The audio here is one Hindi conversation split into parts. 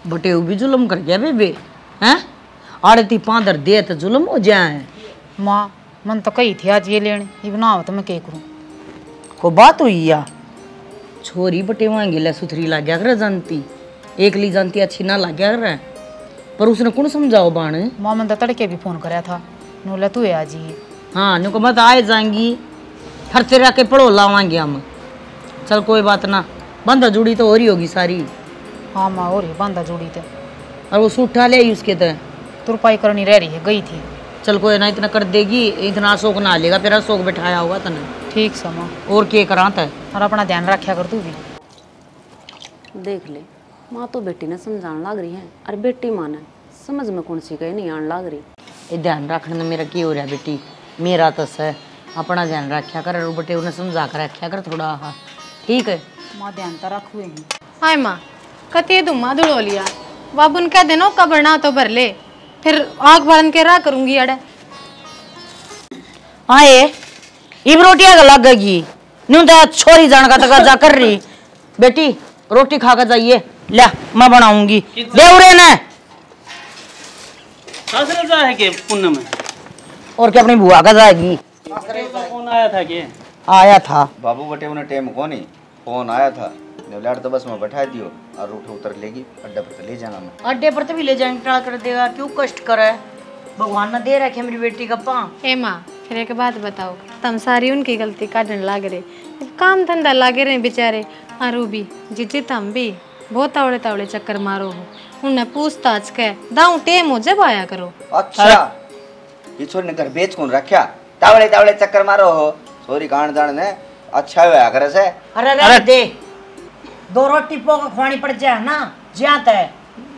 बटे भी जुल्म कर गया बेबे हैं आड़ती पांदर दे तो जुल्म हो जाए। माँ मन तो कही थी आज ये लेने ये बनाओ तो मैं क्या करूँ। को बात हुई या छोरी बटे वहां गिला सुथरी लाग गया कर जानती एकली जानती अच्छी ना लाग गया कर पर उसने कौन समझाओ बाण। माँ मन तो तड़के भी फोन कराया था नूला तू है आज ही। हाँ नुको मत आए जाएंगी फिर तेरा के पढ़ो लावांगे हम। चल कोई बात ना बंदा जुड़ी तो हो रही होगी सारी। हाँ माँ और ही बांधा जुड़ी थे और वो सूठा ले आई उसके तय तुरपाई करनी रह रही है गई थी। चल कोई ना इतना कर देगी इतना अशोक ना लेगा फिर अशोक बैठाया होगा तने। ठीक सा माँ और क्या कराता है और अपना ध्यान रखा कर तू भी। देख ले माँ तो बेटी ने समझाने लग रही है और बेटी माँ ने समझ में कौन सी गई नहीं आने लग रही। ये ध्यान रखने में मेरा क्या हो रहा है बेटी मेरा तो है अपना ध्यान रखा कर और बेटे उन्हें समझा कर रखा कर थोड़ा। हाँ ठीक है माँ ध्यान तो रख हुए हैं। हाय माँ कते दुमा धुड़ो लिया बाबू कह देना कबर ना तो भर ले फिर आग भरन के रहा करूंगी अड़े। आए इब रोटियां का लगेगी न्यू तो छोरी जान का तक जा कर रही बेटी रोटी खा कर जाइए ले मैं बनाऊंगी देवरे ने सासरे जा है के पुण्य में और क्या अपनी बुआ का जाएगी। कौन आया था के आया था बाबू बटे उन्हें टेम को नहीं फोन आया था लाड़ तो बस में बैठा दियो और उठ उतर लेगी अड्डे पर तो ले जाना मैं अड्डे पर तो भी ले जाएंगे ट्राई कर देगा क्यों कष्ट करे भगवान ने दे रखे मेरी बेटी का पा। ए माँ फिर एक बात बताओ तुम सारी उनकी गलती काटने लाग रहे काम धंधा लागे रहे बेचारे आरू भी जिजित हम भी बहुत तावड़े तावड़े चक्कर मारो हो उन्हें पूछताछ के दाऊ टेम हो जब आया करो। अच्छा ये छोरी ने घर बेच कौन रखा तावड़े तावड़े चक्कर मारो हो छोरी कान जान ने अच्छा हुआ करे से। अरे दे दो रोटी पोका खुआनी पड़ जाए ना ज्यादा है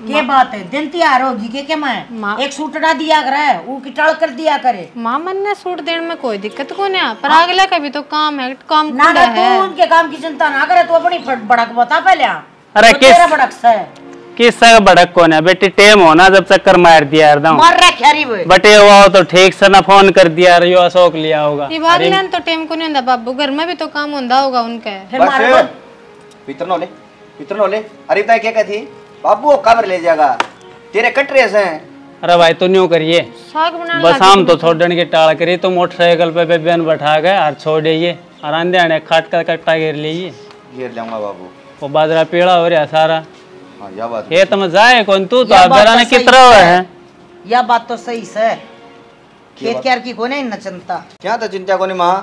के बात है दिन तैयार होगी के मैं एक सूटड़ा दिया करे वो की टल कर दिया करे। माँ मन ने सूट देने में कोई दिक्कत को नहीं पर अगले का भी तो काम है काम ना तू उनके काम की चिंता ना करे तू अपनी बड़क बता पहले। अरे तेरा बड़क से किसका बड़क कौन है बेटी टेम होना जब चक्कर मार दिया यार मार रहा री वो बटे हुआ तो ठीक से ना फोन कर दिया यो अशोक लिया होगा। ये बात लेन तो टेम को नहीं होता बाबू घर में भी तो काम होता होगा उनका। भीतर नो ले अरे बताए क्या कहती बाबू काबर ले जाएगा तेरे कट रहे हैं। अरे भाई तो न्यू करिए बस हम तो छोड़ने की टाल करिए तो मोटरसाइकिल पे बेबेन बैठा गए और छोड़िए और आंधे आने खाट का कट्टा घेर लीजिए घेर लूंगा बाबू वो बाजरा पेड़ा हो रहा सारा। हाँ या बात ये तो जाए कौन तू तो बेरा ने कितना है या बात तो सही है खेत क्यार की कोने न चिंता क्या तो चिंता कोनी माँ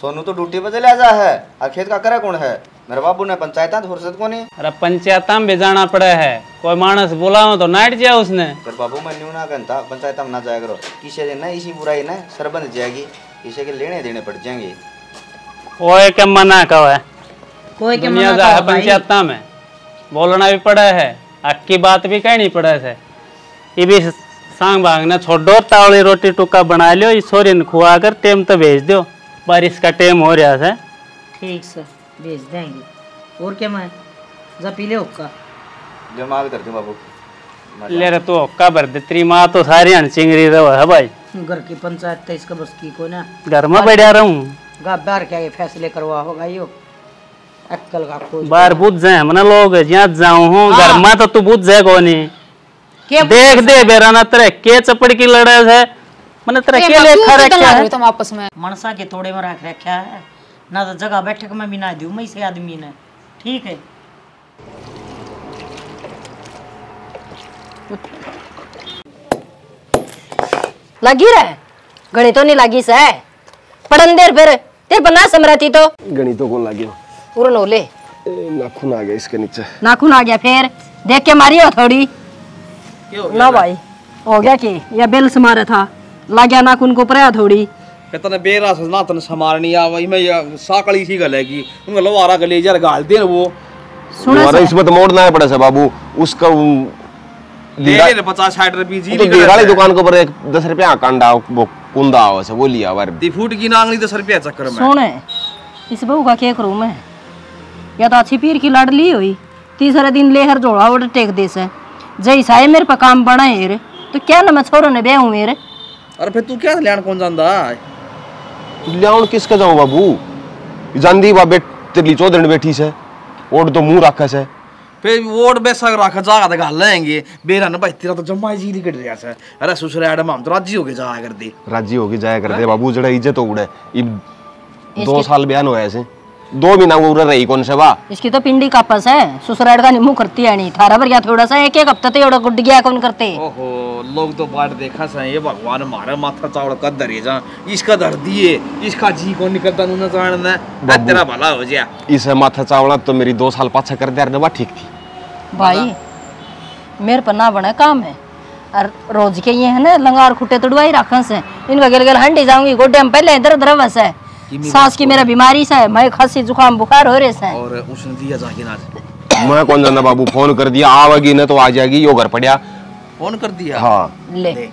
सोनू तो ड्यूटी पे चला जा है और खेत का करे कौन है मेरे बाबू ने पंचायत फुर्सत को नहीं। अरे पंचायत में भी जाना पड़ा है कोई मानस बुलाओ तो नाट जाए उसने पर बाबू मैं न्यू ना कहता पंचायत में ना जाया करो किसे दिन ना इसी बुराई ना सरबंध जाएगी किसे के लेने देने पड़ जाएंगे। कोई के मना कहो है कोई के मना कहो पंचायत में बोलना भी पड़ा है अक्की बात भी कहनी पड़ा है। ये भी सांग भाग ने छोड़ो तावड़ी रोटी टुक्का बना लियो इस सोरी ने खुआ कर टेम तो भेज दो बारिश का टेम हो रहा है। ठीक से भेज देंगे और क्या मैं जा पी ले हुक्का जो मांग करती बाबू ले रहे तो हुक्का भर दे तेरी माँ तो सारी चिंगरी रहो है भाई घर की पंचायत तो इसका बस की को ना घर में बैठा रहूं बाहर क्या ये फैसले करवा होगा यो अक्कल का खोज बाहर बुझ जाए हमने लोग जहाँ जाऊँ हूँ घर में तो तू बुझ जाए कौन देख दे बेरा ना तेरे के चपड़ की लड़ाई है मैंने तेरे के लिए खा रखा है तुम आपस में मनसा के थोड़े में रख रखा है ना तो जगह बैठक में भी ना दूं मैं से आदमी ने। ठीक है लगी रहे गणित तो नहीं लगी से पढ़न देर फिर तेरे बना समरती तो गणित तो कौन लगी पूरा नोले नाखून आ गया इसके नीचे नाखून आ गया फिर देख के मारी हो थोड़ी ना भाई हो गया कि या बेल से मारा था लग गया नाखून को ऊपर थोड़ी कहता बेरा सजना तन समारनी आ वही में साकड़ी सी गलेगी उनका लवारा गले यार गाल दे वो सुना इसमें तो मोड़ना है पड़ा से बाबू उसका ले ले 50-60 रुपए जी तो वाली दुकान के ऊपर 10 रुपया कांडा वो कुंदा आवा से वो लिया बार दी फूट की नांगली 10 रुपया चक्कर में सुने इस बहू का क्या करूं मैं या तो अच्छी पीर की लाडली हुई तीसरे दिन लेहर जोड़ा और टेक दे से जैसा है मेरे पे काम बना है तो क्या ना मैं छोरो ने बेहूं मेरे। अरे फिर तू क्या ल्याण कौन जानदा ल्याण किसका जाऊं बाबू जानदी बा बेट तेरी 14 दिन बैठी से ओड तो मुंह रखा से फिर वोट बेसा रखा जागा तो गल लेंगे बेरा ना भाई तेरा तो जम्मा जी नहीं कट रहा है अरे ससुराल हम तो राजी हो के जाया करते जाया करते बाबू जड़ा इज्जत उड़े 2 साल बयान हुआ ऐसे 2 महीना वो रही कौन से बा इसकी तो पिंडी कापस है ससुराल का निमू करती है नहीं थारा पर क्या थोड़ा सा एक हफ्ता तो एड़ा गुड गया कौन करते ओहो लोग तो बात देखा सा ये भगवान हमारा माथा चावड़ का दरे जा इसका दर दिए इसका जी कौन निकलता न जानना तेरा भला हो जा इसे माथा चावड़ा तो मेरी 2 साल पाछा कर दिया बा ठीक थी भाई मेरे पर ना बना काम है और रोज के ये है ना लंगार खुट्टे तोड़वाई रखन से इनका गेल गेल हंडी जाऊंगी गोड्डे में पहले इधर उधर बस है सांस की मेरा बीमारी सा है मैं खांसी जुकाम बुखार हो रहे से और उसने दिया जाके ना मैं कौन जानता बाबू फोन कर दिया आवेगी ना तो आ जाएगी यो घर पड़िया फोन कर दिया हाँ ले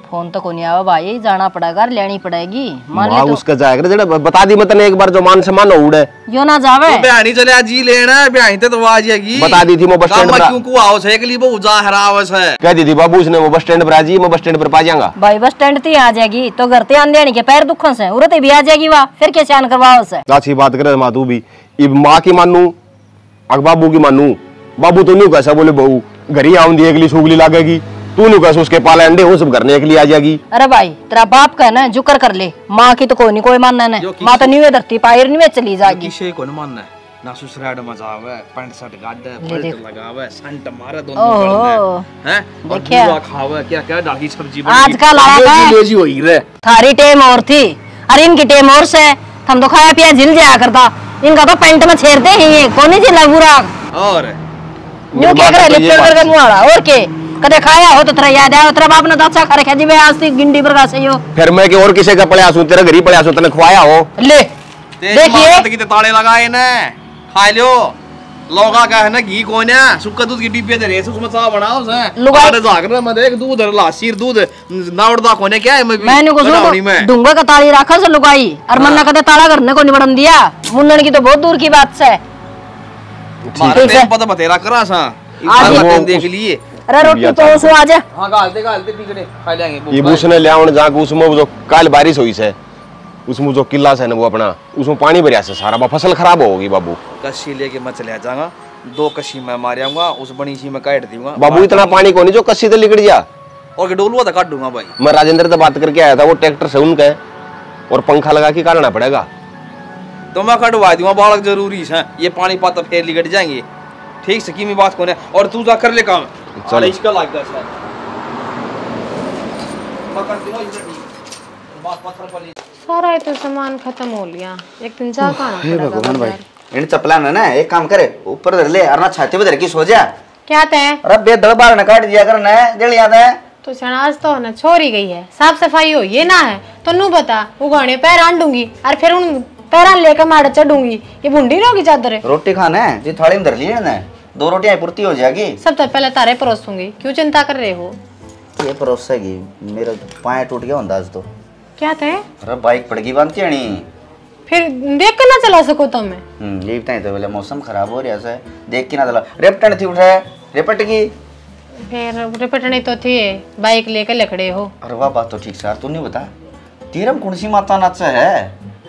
फोन तो कोनी आवा भाई जाना पड़ेगा लेनी पड़ेगी मान ले तो उसका जाएगा जड़ा बता दी मतने एक बार जो मान से मान उड़े यो ना जावे तो बयानी चले जी लेना बयानी तो आ जाएगी बता दी थी मैं बस स्टैंड पर क्यों को आओ से एकली वो जा हरावस है कह दी थी बाबू उसने वो बस स्टैंड पर आ जी मैं बस स्टैंड पर पा जाऊंगा भाई बस स्टैंड ते आ जाएगी तो घर ते आने के पैर दुखन से उरते भी आ जाएगी वा फिर कैसे आन करवाओ से अच्छी बात करे मातू भी इब मां की मानू अग बाबू की मानू बाबू तो न्यू कैसा बोले बहू घर ही आऊंगी एकली सुगली लागेगी तू नु कैसे उसके पाले अंडे वो सब घर ने के लिए आ जाएगी अरे भाई तेरा बाप का ना जुकर कर ले माँ की तो कोई मानना नहीं माँ तो न्यू धरती पायर न्यू चली जाएगी किसे को मानना है ना ससुराल मजा आवे पैंट शर्ट गाड़े बेल्ट लगावे संट मारे दोनों हैं देखिए खावे क्या क्या डाली सब्जी आजकल लेजी होई रे थारी टेम और थी अरे इनकी टेम और से हम तो खाया पिया झिल जाया करता इनका तो पैंट में छेड़ते ही कौन सी लगुरा और न्यू क्या करे लिपट करके मुआड़ा और के कदे खाया हो तो तेरा याद है तेरा बाप ने तो अच्छा खा रखा जी मैं आज तक गिंडी पर का सही हो फिर मैं के और किसी का पड़े आसू तेरे घर ही पड़े आसू तने खवाया हो ले देखिए कितने ताले लगाए ने खा लो लोगा का है ना घी कोने सुक्का दूध की डिब्बे दे रे उसमें चा बनाओ से लुगाड़े जाकर मैं देख दूध लासीर दूध नावड़दा कोने क्या है मैंने को सुन डूंगा का ताली रखा से लुगाई और मन्ना कदे ताला करने को नहीं बढ़न दिया मुन्नन की तो बहुत दूर की बात से मारे ते पता बतेरा करा सा आज देख लिए अरे रोटी तो उसो आ जा हां गाल दे पीछे खा लेंगे ये उसने ले आवन जा के उसमें जो काल बारिश हुई से उसमें जो किला है ना वो अपना उसमें पानी भरिया से सारा फसल खराब होगी बाबू कशी लेके मैं चले जाऊंगा 2 कशी मैं मार आऊंगा उस बड़ी सी मैं काट दूंगा बाबू इतना पानी को नहीं जो कशी से लिकड़ जा और डोलुआ तो काट दूंगा भाई मैं राजेंद्र से बात करके आया था वो ट्रैक्टर से उनका और पंखा लगा के काटना पड़ेगा तो मैं कटवा दूंगा बालक जरूरी है ये पानी पाता फिर लिकड़ जाएंगे ठीक से की बात कोने और तू जा कर ले काम चल इसका लाग दस है पकड़ दियो इधर बात पत्थर पर सारा ये तो सामान खत्म हो लिया एक दिन जा कहां हे भगवान भाई इन चपला ना एक काम करे ऊपर धर ले और ना छाती पे धर के सो जा क्या ते अरे बे दड़ बार न काट दिया कर ना दिल याद है तो शनाज तो ना छोरी गई है साफ सफाई हो ये ना है तो नू बता उगाने पैर आंडूंगी और फिर उन पैरा लेकर माड़ चढ़ूंगी ये भुंडी होगी चादर रोटी खाना है जी थाली में धर लिए ना 2 रोटियां पूर्ति हो जाएगी सब तो पहले तारे परोसूंगी क्यों चिंता कर रहे हो ये परोसेगी मेरा पाए टूट गया अंदाज तो क्या थे अरे बाइक पड़ गई बांधती है नहीं फिर देख कर ना चला सको तुम यही टाइम तो बोले मौसम खराब हो रहा है देख के ना चला रेपटन थी उठे रेपट की फिर रिपटनी तो थी बाइक लेकर लखड़े हो अरे वाह बात तो ठीक से तू नहीं बता तेरम कौन सी माता नाच है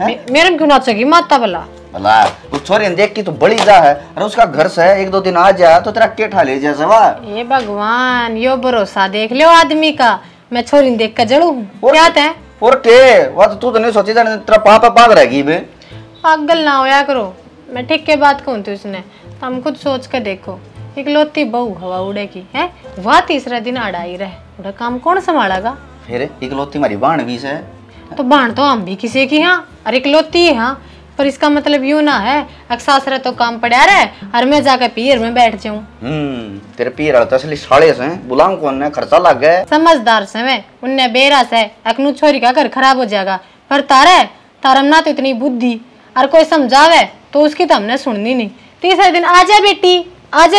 मेरे क्यों नाचेगी माता भला भला उस छोरी देख की तू बड़ी जा है अरे उसका घर से 1-2 दिन आ जा तो तेरा केठा ले जा सवा ये भगवान यो भरोसा देख लो आदमी का मैं छोरी देख कर जड़ू क्या थे और के वो तो तू तो नहीं सोची जाने तेरा पापा पाग रहेगी बे पागल ना होया करो मैं ठीक के बात कहूं थी उसने तुम खुद सोच कर देखो इकलौती बहू हवा उड़ेगी है वह तीसरा दिन अड़ाई रहे उड़ा काम कौन संभालेगा फिर इकलौती हमारी बाण भी से तो बाण तो हम भी किसी की हाँ और इकलौती है हाँ पर इसका मतलब यूं ना है अक्सासरा तो काम पड़ा रहे और मैं जाकर पीर में बैठ जाऊं तेरे पीर वाला तो असली साले से बुलाऊं कौन ने खर्चा लग गया समझदार से मैं उनने बेरा से अकनू छोरी का घर खराब हो जाएगा पर तारम ना तो इतनी बुद्धि और कोई समझावे तो उसकी तो हमने सुननी नहीं तीसरे दिन आजा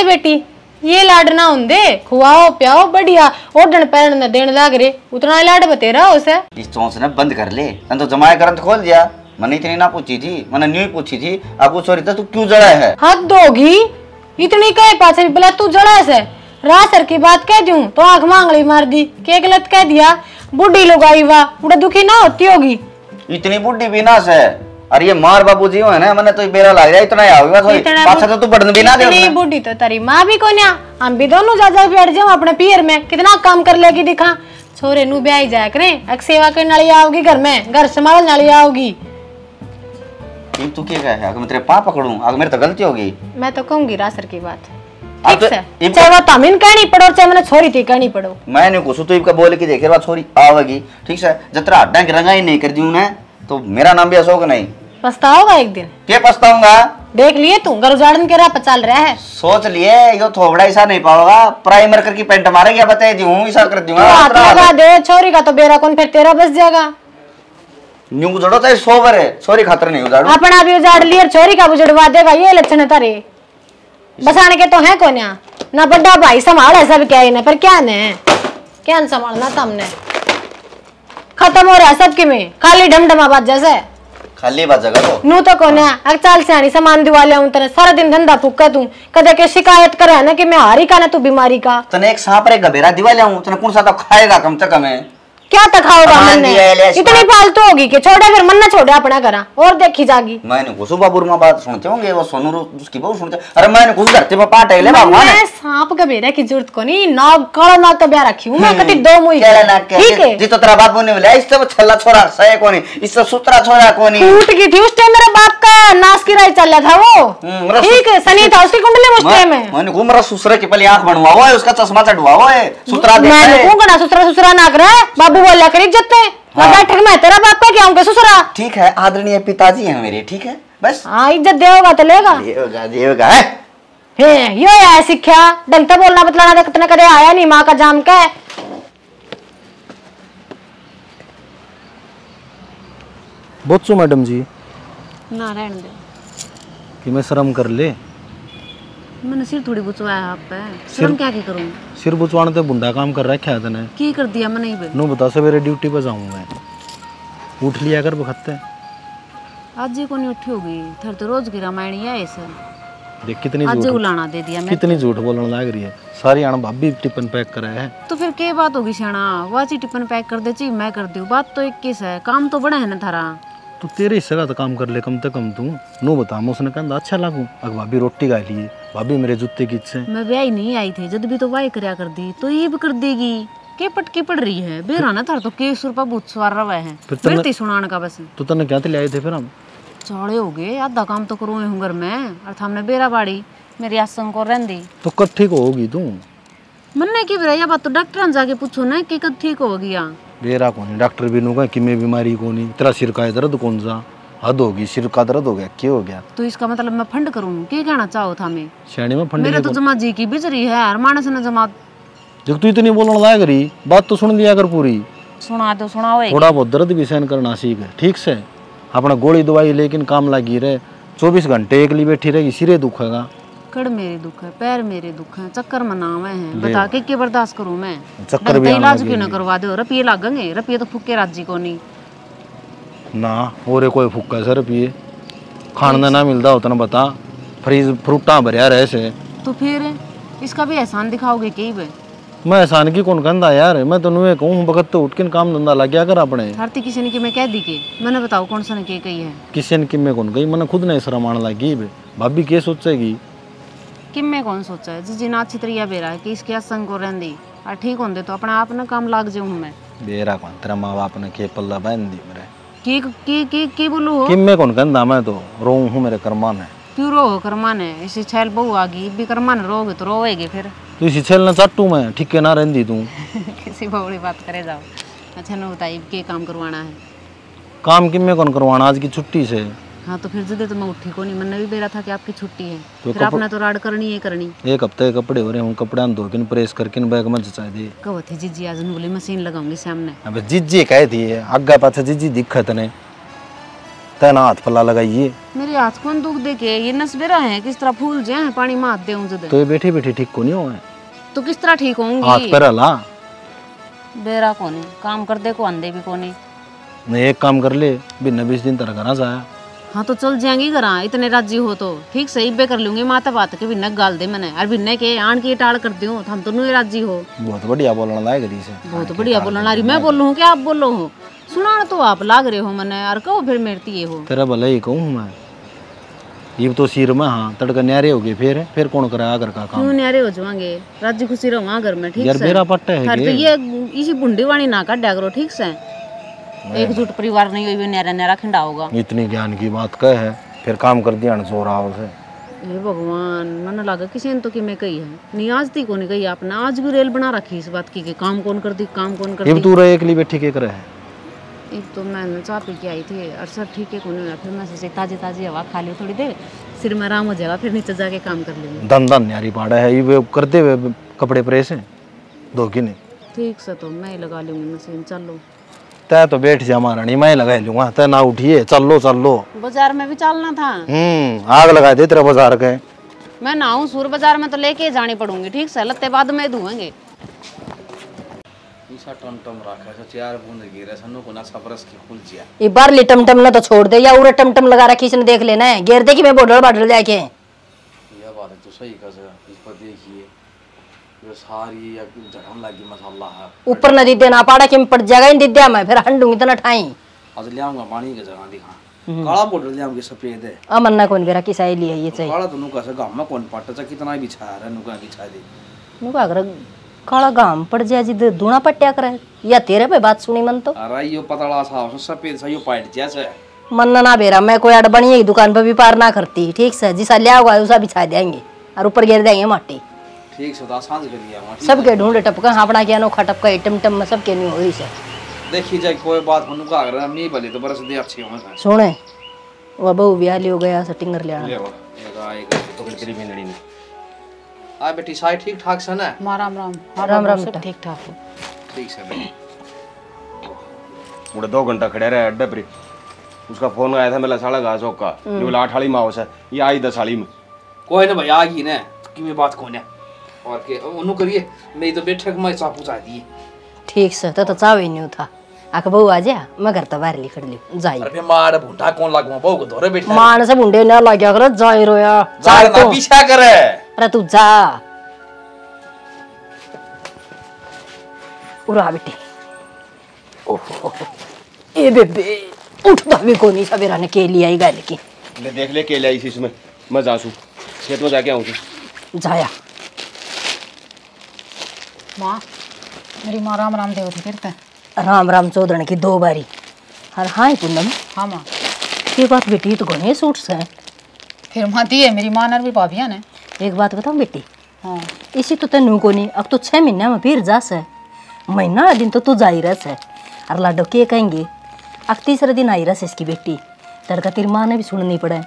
बेटी ये लाड ना होंदे खुआओ प्याओ बढ़िया ओढ़न पैरन देने लाग रे उतना लाड बतेरा उसे इस चौंस ने बंद कर ले तो जमाया करन तो खोल दिया मैंने इतनी ना पूछी थी मैंने न्यू पूछी थी अब वो छोरी तू क्यों जड़ा है हद होगी इतनी कहे पाछे बोला तू जड़ा है रासर की बात कह दूं तो आंख मांगली मार दी के गलत कह दिया बुढ़ी लोग आई वाह उड़ा दुखी ना होती होगी इतनी बुढ़ी भी ना से अरे ये मार बाबूजी हो है ना, मैंने तो बेरा लग रहा इतना ही बस होई पाछा तो तू बढ़न भी ना दे। इतनी बूढ़ी तो तेरी माँ भी कोन्या, हम भी दोनों जा बैठ जाओ अपने पीर में, कितना काम कर लेगी दिखा। छोरे नु ब्याह जाया करे, एक सेवा करने वाली आओगी घर में, घर संभालने वाली आओगी। तू क्या कहे, अगर मैं तेरे पाँव पकड़ूं, अगर मेरी तो गलती होगी। मैं तो कहूंगी रासर की बात, ठीक है, चाहे वो तमिन कहनी पड़ो चाहे मैंने छोरी थी कहनी पड़ो। मैं नहीं कुछ तो इनका बोल के देखे बात छोरी आवेगी, ठीक है, जतरा हड्डा की रंगाई नहीं कर दूं ना तो मेरा नाम भी अशोक नहीं। पछताओगा एक दिन। क्या पछताऊंगा? देख लिए तू घर उजाड़न के राह पर चल रहा है। सोच लिए यो थोबड़ा ऐसा नहीं पाओगा, प्राइमर करके पेंट मारेगी, बता दूं ऐसा कर दूंगा। हाथ लगा दे छोरी का तो बेरा कौन फिर तेरा बस जाएगा। न्यू उजाड़ो चाहे 100 बार है, छोरी खातर नहीं उजाड़ो। अपना भी उजाड़ लिया छोरी का उजड़वा देगा, ये लक्षण है तारे। बसाने के तो है कोन्या ना, बड़ा भाई संभाल ऐसा भी क्या है, पर क्या ने क्या संभालना तुमने। खत्म हो रहा है सबके में, खाली डमडमा बात जैसे खाली बात जगह तो नू तो कोन्या अग चाल से आनी सामान दिवा लिया हूं, तेरे सारा दिन धंधा फूका तू, कदे के शिकायत करे ना कि मैं हारी का ना तू बीमारी का। तने एक सांप रे गबेरा दिवा लिया हूं, तने कौन सा तो खाएगा कम से कम है। क्या तखाओगा मन्ने, इतनी फालतू होगी कि छोड़े फिर मन ना छोड़े अपना घरा और देखी जागी। मैंने कुछ बाबू मां बात सुनते होंगे, वो सोनू उसकी बहू सुनते। अरे मैंने कुछ धरती पे पाट है ले भगवान मैं सांप गबेरे की जरूरत को नहीं, नाग काला नाग का ब्याह रखी हूं मैं, कति दो मुई ठीक है जी। तो तेरा बाप बोलने वाला इससे छल्ला छोरा सही कोनी, इससे सुतरा छोरा कोनी टूट गई थी उस टाइम, मेरा बाप का नाश की राय चल रहा था वो, ठीक है सनी था उसकी कुंडली उस टाइम में। मैंने घूम रहा ससुरे की पहले आंख बनवाओ है, उसका चश्मा चढ़वाओ है, सुतरा दे मैं कहूंगा ना ससुरा ना करे, बाबू बोला कर इज्जत है। बैठक में तेरा बाप का क्या होंगे ससुरा। ठीक है, आदरणीय पिताजी हैं मेरे, ठीक है बस। हाँ इज्जत देगा तो लेगा, देगा है यो है शिक्षा, ढंग से बोलना बतलाना कितना कदे आया नहीं माँ का जाम का। बहुत मैडम जी ना रहने दे कि मैं शर्म कर ले, मैंने सिर थोड़ी बुचवाया आप पे, शर्म क्या की करूं। सिर बुचवाने तो बुंडा काम कर रखा है तने, की कर दिया मैंने बे। नो बता सवेरे ड्यूटी पे जाऊं मैं, उठ लिया कर बखते। आज जी को नहीं उठी होगी, थर तो रोज की रामायण ही है ऐसे। देख कितनी आज उलाना दे दिया मैं, कितनी झूठ बोलने लग रही है। सारी आना भाभी टिफिन पैक कराया है तो फिर क्या बात होगी सियाना, वाची टिफिन पैक कर दे ची मैं कर दूं, बात तो 21 है, काम तो बड़ा है ना थारा। तो तेरे हिस्से का तो काम कर ले कम से कम तू। नो बता उसने कहना अच्छा लागू, अग भाभी रोटी खा ली, भाभी मेरे जूते की इच्छा। मैं ब्याह ही नहीं आई थी, जब भी तो वाई करया कर दी तो ये भी कर देगी, के पटकी पड़ रही है बेरा ना थार तो के रुपया भूत सवार रहा है फिर सुनाने का बस। तो तने क्या ले आए थे फिर हम चौड़े हो गए, आधा काम तो करूँ हूँ घर में, और हमने बेरा बाड़ी मेरी आसन को रहती तो कब ठीक होगी तू। मन्ने की बेरा बात तो डॉक्टर जाके पूछो ना कि कब ठीक होगी। यहाँ बेरा कौन डॉक्टर भी नुका कि मैं बीमारी को नहीं, तेरा सिर का दर्द कौन सा हद होगी, सिर का दर्द हो गया क्या हो गया। तो इसका मतलब मैं फंड करूँ, क्या कहना चाहो था मैं श्रेणी में फंड मेरे तो जमा जी की बिजरी है हर मानस ने जमा। जब तू इतनी बोलने लायक रही बात तो सुन लिया कर पूरी, सुना दो सुनाओ। थोड़ा बहुत दर्द भी सहन करना सीख ठीक से, अपना गोली दवाई लेकिन काम लगी रहे, 24 घंटे एक लिए बैठी रहेगी सिरे दुखेगा। कड़ मेरे दुख है, पैर मेरे दुख है, चक्कर मनावे हैं, बता के बर्दाश्त करूं मैं। चक्कर भी इलाज क्यों ना करवा दो, रुपये लागेंगे, रुपये तो फुके राजी को नहीं ना और कोई फुक्का सर रुपये खाना ना मिलता उतना बता, फ्रीज फ्रूटा भरिया रहे से। तो फिर इसका भी एहसान दिखाओगे कई बे। मैं एहसान की कौन कहता यार, मैं तो नुए कहूँ वक्त तो उठ के काम धंधा लग गया कर अपने। भारती किसी ने कि मैं कह दी के मैंने बताओ कौन सा ने के कही है, किसी ने कि मैं कौन गई, मैंने खुद ने शर्म आने लगी भाभी के सोचेगी कि मैं कौन सोचा है जी ना अच्छी तरीका बेरा है कि इसके संग को रहंदी और ठीक होंदे तो अपने आप ना काम लाग जाऊं मैं। बेरा कौन तेरा माँ बाप ने के पल्ला बांध दी मेरे की बोलू हो कि मैं कौन कहता, मैं तो रो हूँ मेरे कर्मा ने। क्यों रो कर्मान है, इसी छैल बहू आ गई भी कर्मान रोगे तो रोएगे फिर। तो इसी छैल ना चाटू मैं ठीक ना रहती तू किसी बहुड़ी बात करे जाओ। अच्छा ना बताइए के काम करवाना है, काम कि मैं कौन करवाना आज की छुट्टी से। हाँ तो फिर जदे तो मैं उठी को नहीं, मैंने भी बेरा था कि आपकी छुट्टी है तो फिर आपने तो राड करनी है करनी। एक हफ्ते कपड़े हो रहे हूँ, कपड़ा धो के प्रेस करके बैग में जचा दे। कहो थी जीजी आज बोली मशीन लगाऊंगी सामने। अब जीजी कह थी आगे पाछे जीजी दिक्कत ने तेना हाथ पल्ला लगाइए। मेरे हाथ कौन दुख दे के ये नस बेरा है किस तरह फूल जाए पानी में हाथ देऊं जदे। तो ये बैठी बैठी ठीक को नहीं हो तो किस तरह ठीक होंगी, हाथ पैर हला बेरा कोनी काम कर दे को अंधे भी कोनी। नहीं एक काम कर ले बिना 20 दिन तरह घर जाया। हाँ तो चल जाएंगी घर, इतने राजी हो तो ठीक सही बे कर लूंगी माता बात के बिना गाल दे मैंने और बिना के आन की टाल कर दूं तो हम दोनों राजी हो। बहुत बढ़िया बोलना लायक रही से, बहुत बढ़िया बोलना रही मैं बोलूं क्या आप बोलो हो। सुनाना तो आप लाग रहे हो मने और कहो फिर मेरती ये हो तेरा भला ही कहूँ मैं, ये तो सिर में हाँ तड़का न्यारे हो गए, फिर कौन करा घर का काम? क्यों न्यारे हो जाएंगे, राजी खुशी रहो घर में, ठीक यार से मेरा पट्टा है फिर तो ये इसी बुंडी वाणी ना काटा करो, ठीक से एकजुट परिवार नहीं हुई न्यारा न्यारा खिंडा होगा। इतनी ज्ञान की बात कह है, फिर काम कर दिया सो रहा उसे। हे भगवान, मन लगा किसी ने तो कि मैं कही है नहीं, आज तक नहीं कही आपने, आज भी रेल बना रखी इस बात की कि काम कौन कर दी, काम कौन कर दी। तू रहे एकली बैठी के करे है? एक तो मैं चाय पी के आई थी और सब ठीक है कौन, फिर मैं सोची ताजी ताजी हवा खा ली थोड़ी देर, सिर में आराम हो जाएगा, फिर नीचे जाके काम कर लेंगे। धन धन यारी पाड़ा है ये करते हुए कपड़े प्रेस हैं दो की नहीं। ठीक से तो मैं लगा लूंगी मशीन, चलो तय तो बैठ जा महारानी, मैं लगा लूंगा, तय ना उठिए, चलो चलो। बाजार में भी चलना था। आग लगा दे तेरा बाजार के। मैं ना हूँ सूर बाजार में तो लेके जानी पड़ूंगी, ठीक से लत्ते बाद में धुएंगे। टमटम रखा है, चार बूंद गिरे सन्नू को ना सपरस की फूल जिया। ये बार ले टमटम ना तो छोड़ दे, या उरे टमटम लगा रखी इसने, देख लेना है घेर दे कि मैं बॉर्डर बार्डर जाके। यह बात है तो सही कह इस पर देखिए जो सारी झड़म लगी मसाला है, ऊपर न दीदे ना पाड़ा कि मैं पड़ जाएगा इन दिद्या में, फिर हंडूंगी इतना ठाई। आज ले आऊंगा पानी की जगह दिखा, काला बॉर्डर ले आऊंगी सफेद है। अमन ना कौन बेरा किसाई लिया ये चाहिए। काला तो नुका से गांव में कौन पाटा चा कितना ही बिछाया है, नुका बिछा दे। नुका अगर काला गाम पड़ जाए जिद दूना पट्टिया करे, या तेरे पे बात सुनी मन तो। अरे यो पतला सा सफेद सा यो पाइट जैसे मन ना बेरा, मैं कोई अड़बणी है दुकान पर भी पार ना करती, ठीक से जिसा लिया हुआ है उसा बिछा देंगे और ऊपर गिर देंगे माटी, ठीक से। तो सांझ कर लिया माटी सबके ढूंढे टपका हापड़ा के अनोखा टपका टमटम में सबके नहीं हो रही से। देखी जाए कोई बात मनु का अगर नहीं भले तो बरस दे अच्छी हो मैं सुने वो बहु ब्याह हो गया सटिंगर ले आना लगा एक पकड़ तेरी मेलड़ी ने आ बेटी साई ठीक ठाक से ना? राम राम राम राम सब ठीक ठाक हो। ठीक से बेटी मुड़े 2 घंटा खड़े रहे अड्डे पर, उसका फोन आया था, मेरा साला घासों का ये बोला 8 माओ से, ये आई 10 में कोई ना भाई आ गई ना कि मैं बात कोने और के उन्हों करिए मैं तो बैठक में सा पूछा दी। ठीक से तो चाव ही नहीं था आक बहु आ जा, मैं घर तो बाहर लिखड़ ली जाई। अरे मार भुंडा कौन लागवा बहु को धोरे बैठा मान से बुंडे ना लाग्या कर जाई रोया जा ना पीछा करे। अरे तू जा उरा बेटी। ओहो ए बेबे उठता भी कोनी सवेरा ने के लिया ही गाल की ले देख ले के लाई इसमें, मैं जासू खेत में जाके आऊं जाया। माँ मेरी माँ राम राम देव फिरते राम राम चौधरी की 2 बारी। हर हाँ पूनम। हाँ माँ ये बात बेटी तो घने सूट से फिर माँ दी है मेरी माँ ने भी भाभी ने। एक बात बताऊं बेटी, हाँ इसी तो तेनू को नहीं, अब तो 6 महीने में फिर जा से, महीना दिन तो तू जा ही रह और लाडो के कहेंगे अब 3रे दिन आई रस इसकी बेटी, तड़का तेरी माँ ने भी सुननी पड़े,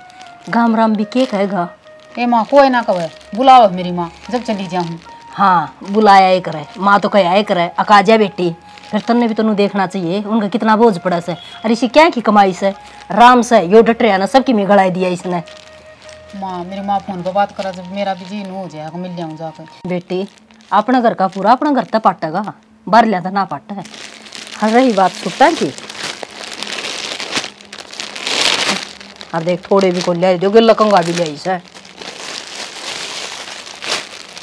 गाम राम भी के कहेगा। ए माँ कोई ना कहे, बुलाओ मेरी माँ जब चली जाऊँ। हाँ बुलाया ही करे, माँ तो कहा ही करे अकाजा बेटी, फिर तन्ने भी तनु देखना चाहिए उनका कितना बोझ पड़ा से, अरे इसी क्या की कमाई से राम से यो डट रहा ना सबकी में गड़ाई दिया इसने। माँ मेरी माँ फोन पर बात करा, जब मेरा भी जी हो जाएगा मिल जाऊँ जाकर। बेटी अपना घर का पूरा अपना घर तो पाटेगा, बाहर लिया था ना पाटा है। हर रही बात छुट्टा की और देख थोड़े भी को लिया दो लकंगा भी लिया इसे।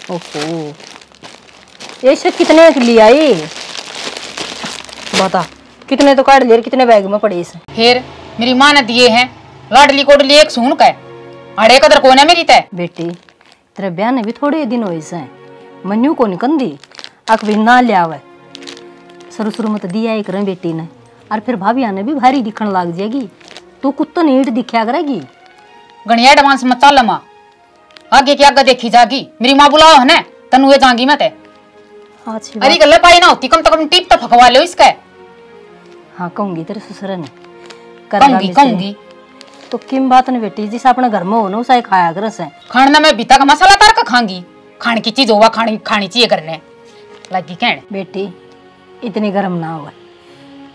ओहो ऐसे कितने लिया ये बता, कितने तो काट लिए, कितने बैग में पड़े इसे। फिर मेरी माँ ने दिए हैं लाडली कोडली एक सुन का अड़े कदर को ना मेरी तय। बेटी तेरे ब्याह ने भी थोड़े दिन हो इसे, मन्यू को निकंदी अक भी ना लिया हुआ शुरू शुरू में तो दिया एक रहे बेटी ने, और फिर भाभी आने भी भारी दिखने लग जाएगी, तू कुत्ता नीट दिखा करेगी। गणिया एडवांस मत चल माँ, आगे की आगे देखी जागी, मेरी माँ बुलाओ है ना तनु जाऊंगी मैं ते। अरे गल्ले पाई ना होती कम तो कम टिप तो फकवा लो इसका। हाँ कहूंगी तेरे ससुर ने कहूंगी तो किम बात नहीं बेटी, जिस अपने घर में हो ना उसे खाया कर से। खाना में बीता का मसाला तार का खांगी, खाने की चीज होगा खानी चाहिए करने लगी कहने। बेटी इतनी गर्म ना हो,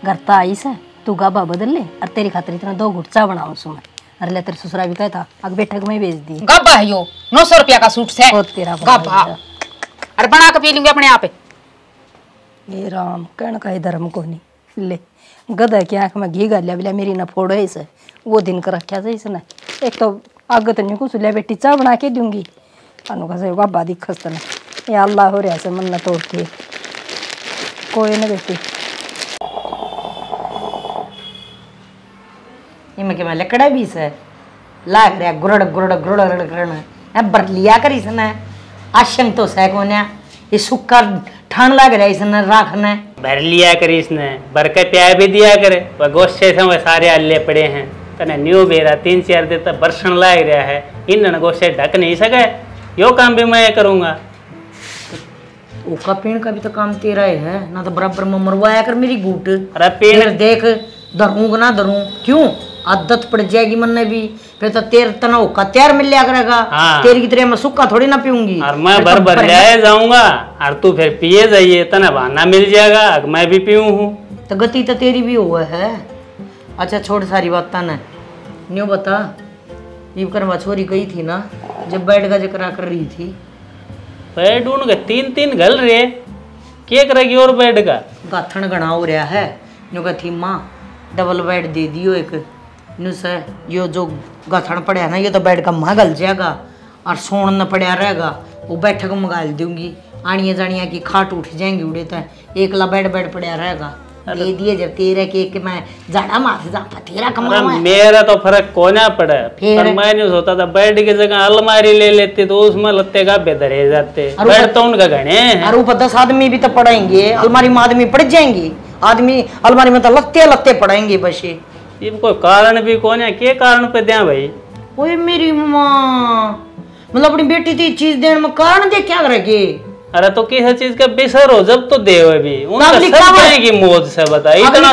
घर तो आई से तू गाबा बदल ले और तेरी खातिर इतना 2 घुट चा बनाऊं सुन। अरे ले तेरे ससुरा भी कहता अग बैठक में भेज दी। गाबा है यो 900 रुपया का सूट से तेरा गाबा, अरे बना के पी लूंगी अपने आप। ये राम कहने का धर्म को नहीं ले गधा की आंख में घी गालिया बिला मेरी न फोड़ो इसे, वो दिन कर रखा से इसने। एक तो आग तो नहीं कुछ लिया बेटी चा बना के दूंगी अनु का बाबा दिखस ने या अल्लाह हो रहा से मन न तोड़ के कोई ना बेटी। इनमें के मैं लकड़ा भी से लाग रहा गुरड़ गुरड़ गुरड़ गुरड़ बर लिया कर इसने आशंक तो सह को ने ये सुक्का ठान लग रहा है इसने राखने भर लिया कर इसने भर के प्यार भी दिया करे वह गोश्त से वो सारे अल्ले पड़े हैं तने न्यू बेरा 3-4 दिन तक बरसन लाग रहा है इन गोश्त से ढक नहीं सके यो काम भी मैं करूंगा। ओका पेड़ का भी तो काम तेरा ही है ना तो बराबर में मरवाया कर मेरी गूट। अरे पेड़ देख धरूंगा ना धरूं क्यों आदत पड़ जाएगी मन ने भी फिर तो तेर तना ओका तैयार मिल लिया करेगा। हाँ। तेरी की तरह मैं सुक्का थोड़ी ना पीऊंगी और मैं भर ले जाऊंगा और तू फिर पिए जाइए तना बहाना मिल जाएगा मैं भी पीऊँ हूँ तो गति तो तेरी भी हुआ है। अच्छा छोड़ सारी बात ना न्यू बता ये करवा छोरी गई थी ना जब बैठ का जकरा कर रही थी बेड उनका 3-3 गल रहे क्या करेगी और बेड का गाथन गणा हो रहा है न्यू का थी माँ डबल बेड दे दियो एक न्यू से यो जो गाथन पड़ा ना ये तो बेड का माँ गल जाएगा और सोन न पड़ा रहेगा वो बैठक मंगा दूंगी आनिया जानिया की खाट उठ जाएंगी उड़े तो एकला बेड बेड पड़ा रहेगा दे दिए जब तेरे के मैं जाड़ा माथे जा तेरा कमावा है। मेरा तो फर्क कोना पड़ा पर मैं नहीं सोचता था बेड की जगह अलमारी ले लेते तो उसमें लत्ते का बेदरे जाते बेड तो उनका गणे और ऊपर 10 आदमी भी तो पढ़ाएंगे अलमारी में आदमी पड़ जाएंगे आदमी अलमारी में तो लत्ते लत्ते पढ़ाएंगे बस ये कोई कारण भी कौन है के कारण पे दिया भाई ओए मेरी माँ मतलब अपनी बेटी थी चीज देने में कारण दे क्या करेगी। अरे तो किसी चीज का बेसर हो जब तो दे भी उनका सब जाएगी मौज से बता इतना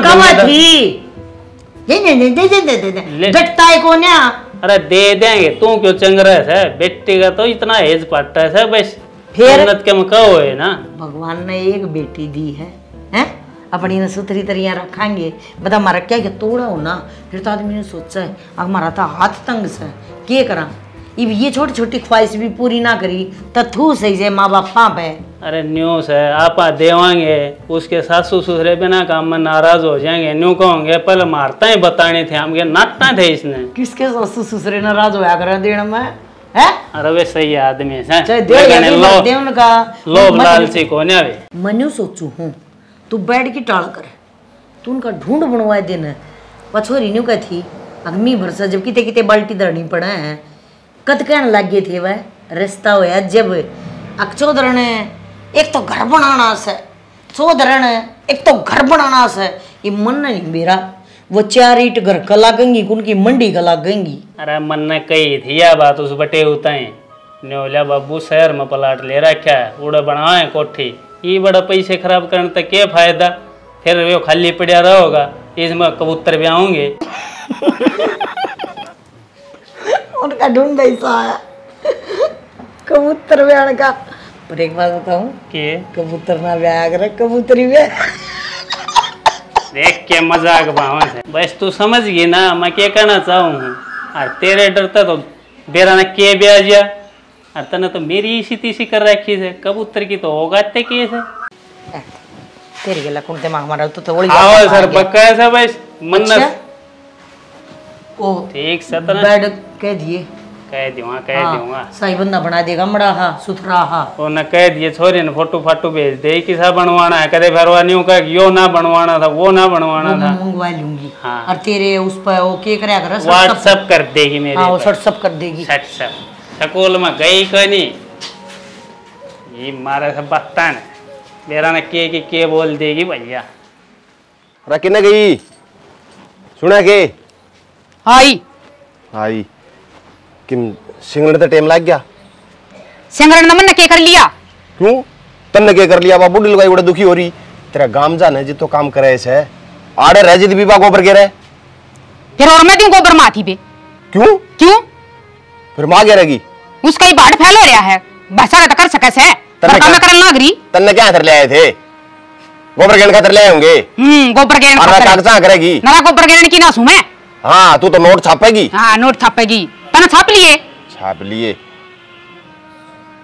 डटता है कौन है। अरे दे देंगे तू क्यों चंग रहे है बेटी का तो इतना एज पड़ता है बस फिर के में कहो है ना भगवान ने एक बेटी दी है हैं अपनी ने सुथरी तरिया रखेंगे बता हमारा क्या क्या तोड़ा हो ना फिर तो आदमी ने सोचा है अब हमारा तो हाथ तंग से क्या करा इब ये छोटी छोटी ख्वाहिश भी पूरी ना करी तो थू सही से माँ बाप पाप है। अरे न्यूज है आप देवांगे उसके सासू ससुरे बिना काम में नाराज हो जाएंगे न्यू कहोगे पहले मारता ही बताने थे हमके नाटना थे इसने किसके सासू ससुरे नाराज होया कर देने में है। अरे वे सही आदमी है लोभ लालची कोने वे मनु सोचू हूँ तू बैठ की टाल कर तू उनका ढूंढ बनवाए देना पछोरी न्यू का थी अग्नि भरसा जब किते किते बाल्टी धरनी पड़ा है कद कहने लग गए थे वह रिश्ता होया जब अक्षोधरण एक तो घर बनाना से चौधरण एक तो घर बनाना से ये मन नहीं मेरा वो 4 ईंट घर का लागेंगी उनकी मंडी का लागेंगी। अरे मन ने कही थी यह बात उस बटे होता है न्योलिया बाबू शहर में प्लाट ले रखा है उड़े बनाए कोठी ये बड़ा पैसे खराब करने तक क्या फायदा फिर वो खाली पड़ा रहोगा इसमें कबूतर भी आऊंगे उनका ढूंढ ऐसा आया कबूतर ब्याह का पर एक बात बताऊं कि कबूतर ना ब्याह करे कबूतरी ब्याह देख के मजाक भावन है बस तू समझ गई ना मैं क्या कहना चाहूँ हूँ और तेरे डरता तो बेरा ने के ब्याह जिया और तने तो मेरी इसी तीसी कर रखी है कबूतर की तो होगा ते केस है तेरी गला कौन दिमाग मारा तो वही आओ सर पक्का है सब बस मन ओ ठीक सतना बेड कह दिए कह दूंगा सही बंदा बना देगा मड़ा हा सुथरा हा वो न कह दिए छोरे ने फोटो फाटो भेज दे किसा बनवाना है कदे भरवा नहीं का यो ना बनवाना था वो ना बनवाना था मंगवा लूंगी। हाँ। और तेरे उस पर वो के करे अगर व्हाट्सएप कर देगी मेरे हाँ व्हाट्सएप कर देगी स्कूल में गई कोई नहीं ये मारे से बता ने मेरा ने के बोल देगी भैया रखी न गई सुना के आई किम सिंगड़ तो टाइम लग गया सिंगड़ नमन ने के कर लिया क्यों तन्ने के कर लिया बाबू लुगाई बड़ा दुखी हो रही तेरा गांव जाने जी तो काम करे से आड़े रह जी बीबा गोबर के रहे फिर और मैं दूं गोबर माथी पे क्यों क्यों फिर मां क्या रहेगी उसका ही बाढ़ फैल रहा है बसा तो कर सके से काम करन लाग रही तन्ने क्या कर ले आए थे गोबर गेन खातर ले आएंगे गोबर गेन खातर कागजा करेगी ना गोबर गेन की ना सु मैं हाँ तू तो नोट छापेगी हाँ नोट छापेगी तने छाप लिए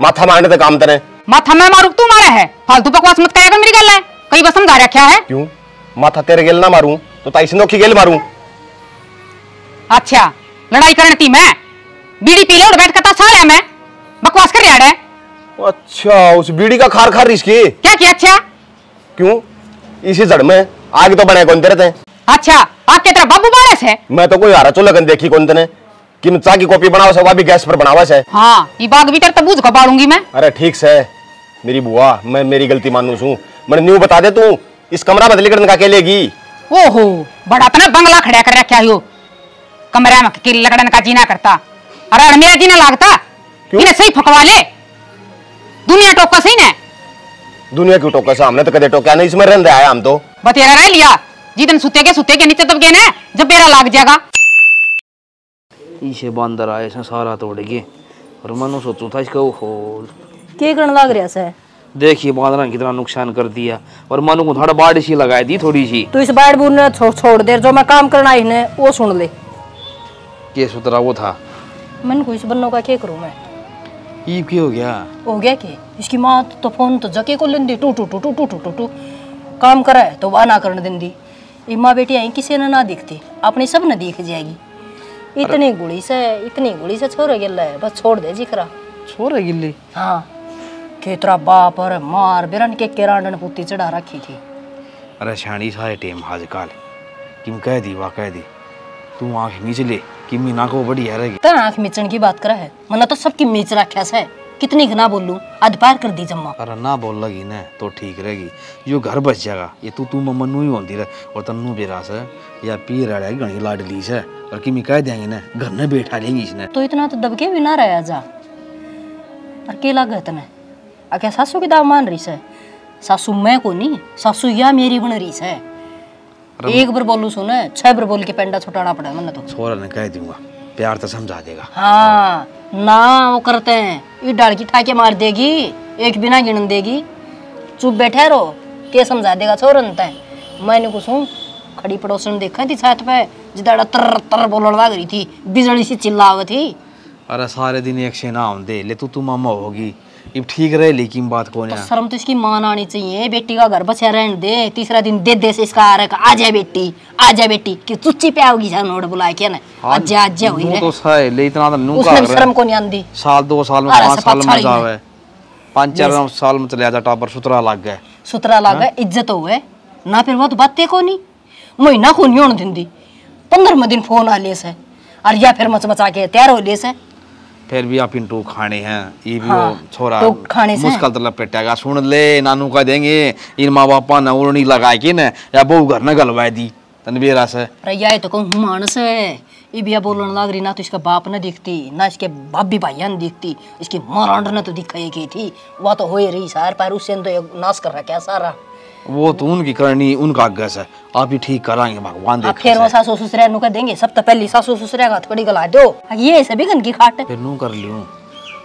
माथा मारने तो काम तने माथा में मारू तू मारा है फालतू बकवास मत करेगा मेरी गल है कई बस समझा रखा है क्यों माथा तेरे गेल ना मारूं तो ताई सिनोखी गेल मारूं अच्छा लड़ाई करने थी मैं बीड़ी पी ले और बैठ कर साल है मैं बकवास कर रहा है अच्छा उस बीड़ी का खार खार इसकी क्या किया अच्छा क्यों इसी जड़ में आग तो बने कौन तेरे थे अच्छा आपके तरह बाबू बारस है। मैं तो कोई हारा चो लगन देखी कौन तने कि मैं चा की कॉपी बनावा से, भी गैस पर बनावा से। हाँ ये बाग भीतर तबूज का बाड़ूंगी मैं। अरे ठीक से मेरी बुआ, मैं मेरी गलती मानू छू। मैंने न्यू बता दे, तू इस कमरा बदली करने का अकेलेगी। ओहो बड़ा तना बंगला खड़ा कर रखा हो कमरा में कि लगड़न का जीना करता। अरे मेरा जीना लागता इन्हें सही फकवा ले। दुनिया टोका सही ना, दुनिया क्यों टोका सा, हमने तो कदे टोका नहीं, इसमें रहने आया हम तो। बतेरा रह लिया जितन सुते के नीचे तब गए ना जब बेरा लाग जाएगा। इसे बंदर आए से सारा तोड़ गए और मनु सोचू था इसका हो के करने लग रहा है। देखिए बांदर ने कितना नुकसान कर दिया और मनु को थोड़ा बाड़ सी लगाई दी थोड़ी सी। तो इस बाड़ बूढ़ ने छोड़ दे, जो मैं काम करना है वो सुन ले। के सुतरा वो था मन को इस बन्नों का क्या करूं मैं। ये क्या हो गया? हो गया कि इसकी माँ तो फोन तो जके को लेंदी टू टू टू टू टू टू टू काम करा है तो वाह ना करने देंदी। ये माँ बेटी आई किसी ने ना दिखती, अपनी सब न दिख जाएगी। इतनी गुड़ी से छोड़ गिल्ला है, बस छोड़ दे जिकरा छोड़ गिल्ली। हाँ केतरा बाप और मार बेरन के केरांडन पुत्ती चढ़ा रखी थी। अरे शानी सारे टेम आजकल किम कह दी वाह कह दी तू आंख मीच ले कि मीना को बड़ी है तो आंख मीचन की बात करा है, मना तो सबकी मीच रखा है। कितनी घना बोलूं अध पार कर दी जम्मा। अरे ना बोल लगी ना तो ठीक रहेगी, यो घर बच जाएगा। ये तू मन्नू ही होती रहे और तन्नू बेरा से या पी रहा घनी लाडली से और किमी कह देंगे ना घर में बैठा लेंगी इसने। तो इतना तो दबके भी ना रहा जा और के लगा तने आके सासू की दाव मान रही है। सासू मैं को नहीं, सासू या मेरी बन रही है। एक बार बोलू सुने 6 बार बोल के पेंडा छुटाना पड़ा मैंने तो। छोरा ने कह दूंगा प्यार तो समझा देगा। हाँ ना वो करते हैं ये डाल की ठाके मार देगी, एक बिना गिन देगी। चुप बैठे रहो के समझा देगा छोरन तय। मैंने कुछ हूँ खड़ी पड़ोसन देखा थी छत पे जिदा तर तर बोलने लग रही थी, बिजली सी चिल्लाव थी। अरे सारे दिन एक से ना दे ले तू मामा होगी अब ठीक रहे, लेकिन बात कौन है? तो शर्म तो इसकी मान आनी चाहिए। बेटी का घर बचा रहने दे, तीसरा दिन दे से इसका आ रहा है आ जा बेटी कि चुच्ची पे आओगी नोट बुला के ना आजा हुई रे। तो सही ले इतना तो नु का उसने शर्म को नहीं आंदी। साल 2 साल में 5 साल में जावे 5-4 साल में चले जा टापर सुतरा लग गए इज्जत होवे ना। फिर वो तो बातें को नहीं महीना को नहीं होने दिंदी 15 दिन फोन आ ले से और या फिर मचा के तैयार हो ले से। फिर भी आप पिंटू खाने हैं ये भी हाँ, वो छोरा तो खाने से मुश्किल तो लपेटेगा। सुन ले नानू का देंगे इन माँ बापा ने उड़नी लगाए के ना या बहु घर न गलवाए दी तनबेरा से। अरे ये तो कहूँ मानस है ये भी बोलने लग रही ना तो इसका बाप न दिखती ना इसके भाभी भाइया न दिखती, इसकी मारांड ने तो दिखाई की थी। वह तो हो ही रही सार पर उससे तो नाश कर रखा सारा। वो तो उनकी करनी उनका गस है, आप ही ठीक कराएंगे भगवान देख। फिर वो सासू ससुरे नु कर देंगे सब तो पहली सासू ससुरे का थोड़ी गला दो ये सभी गन की खाट। फिर नू कर लियो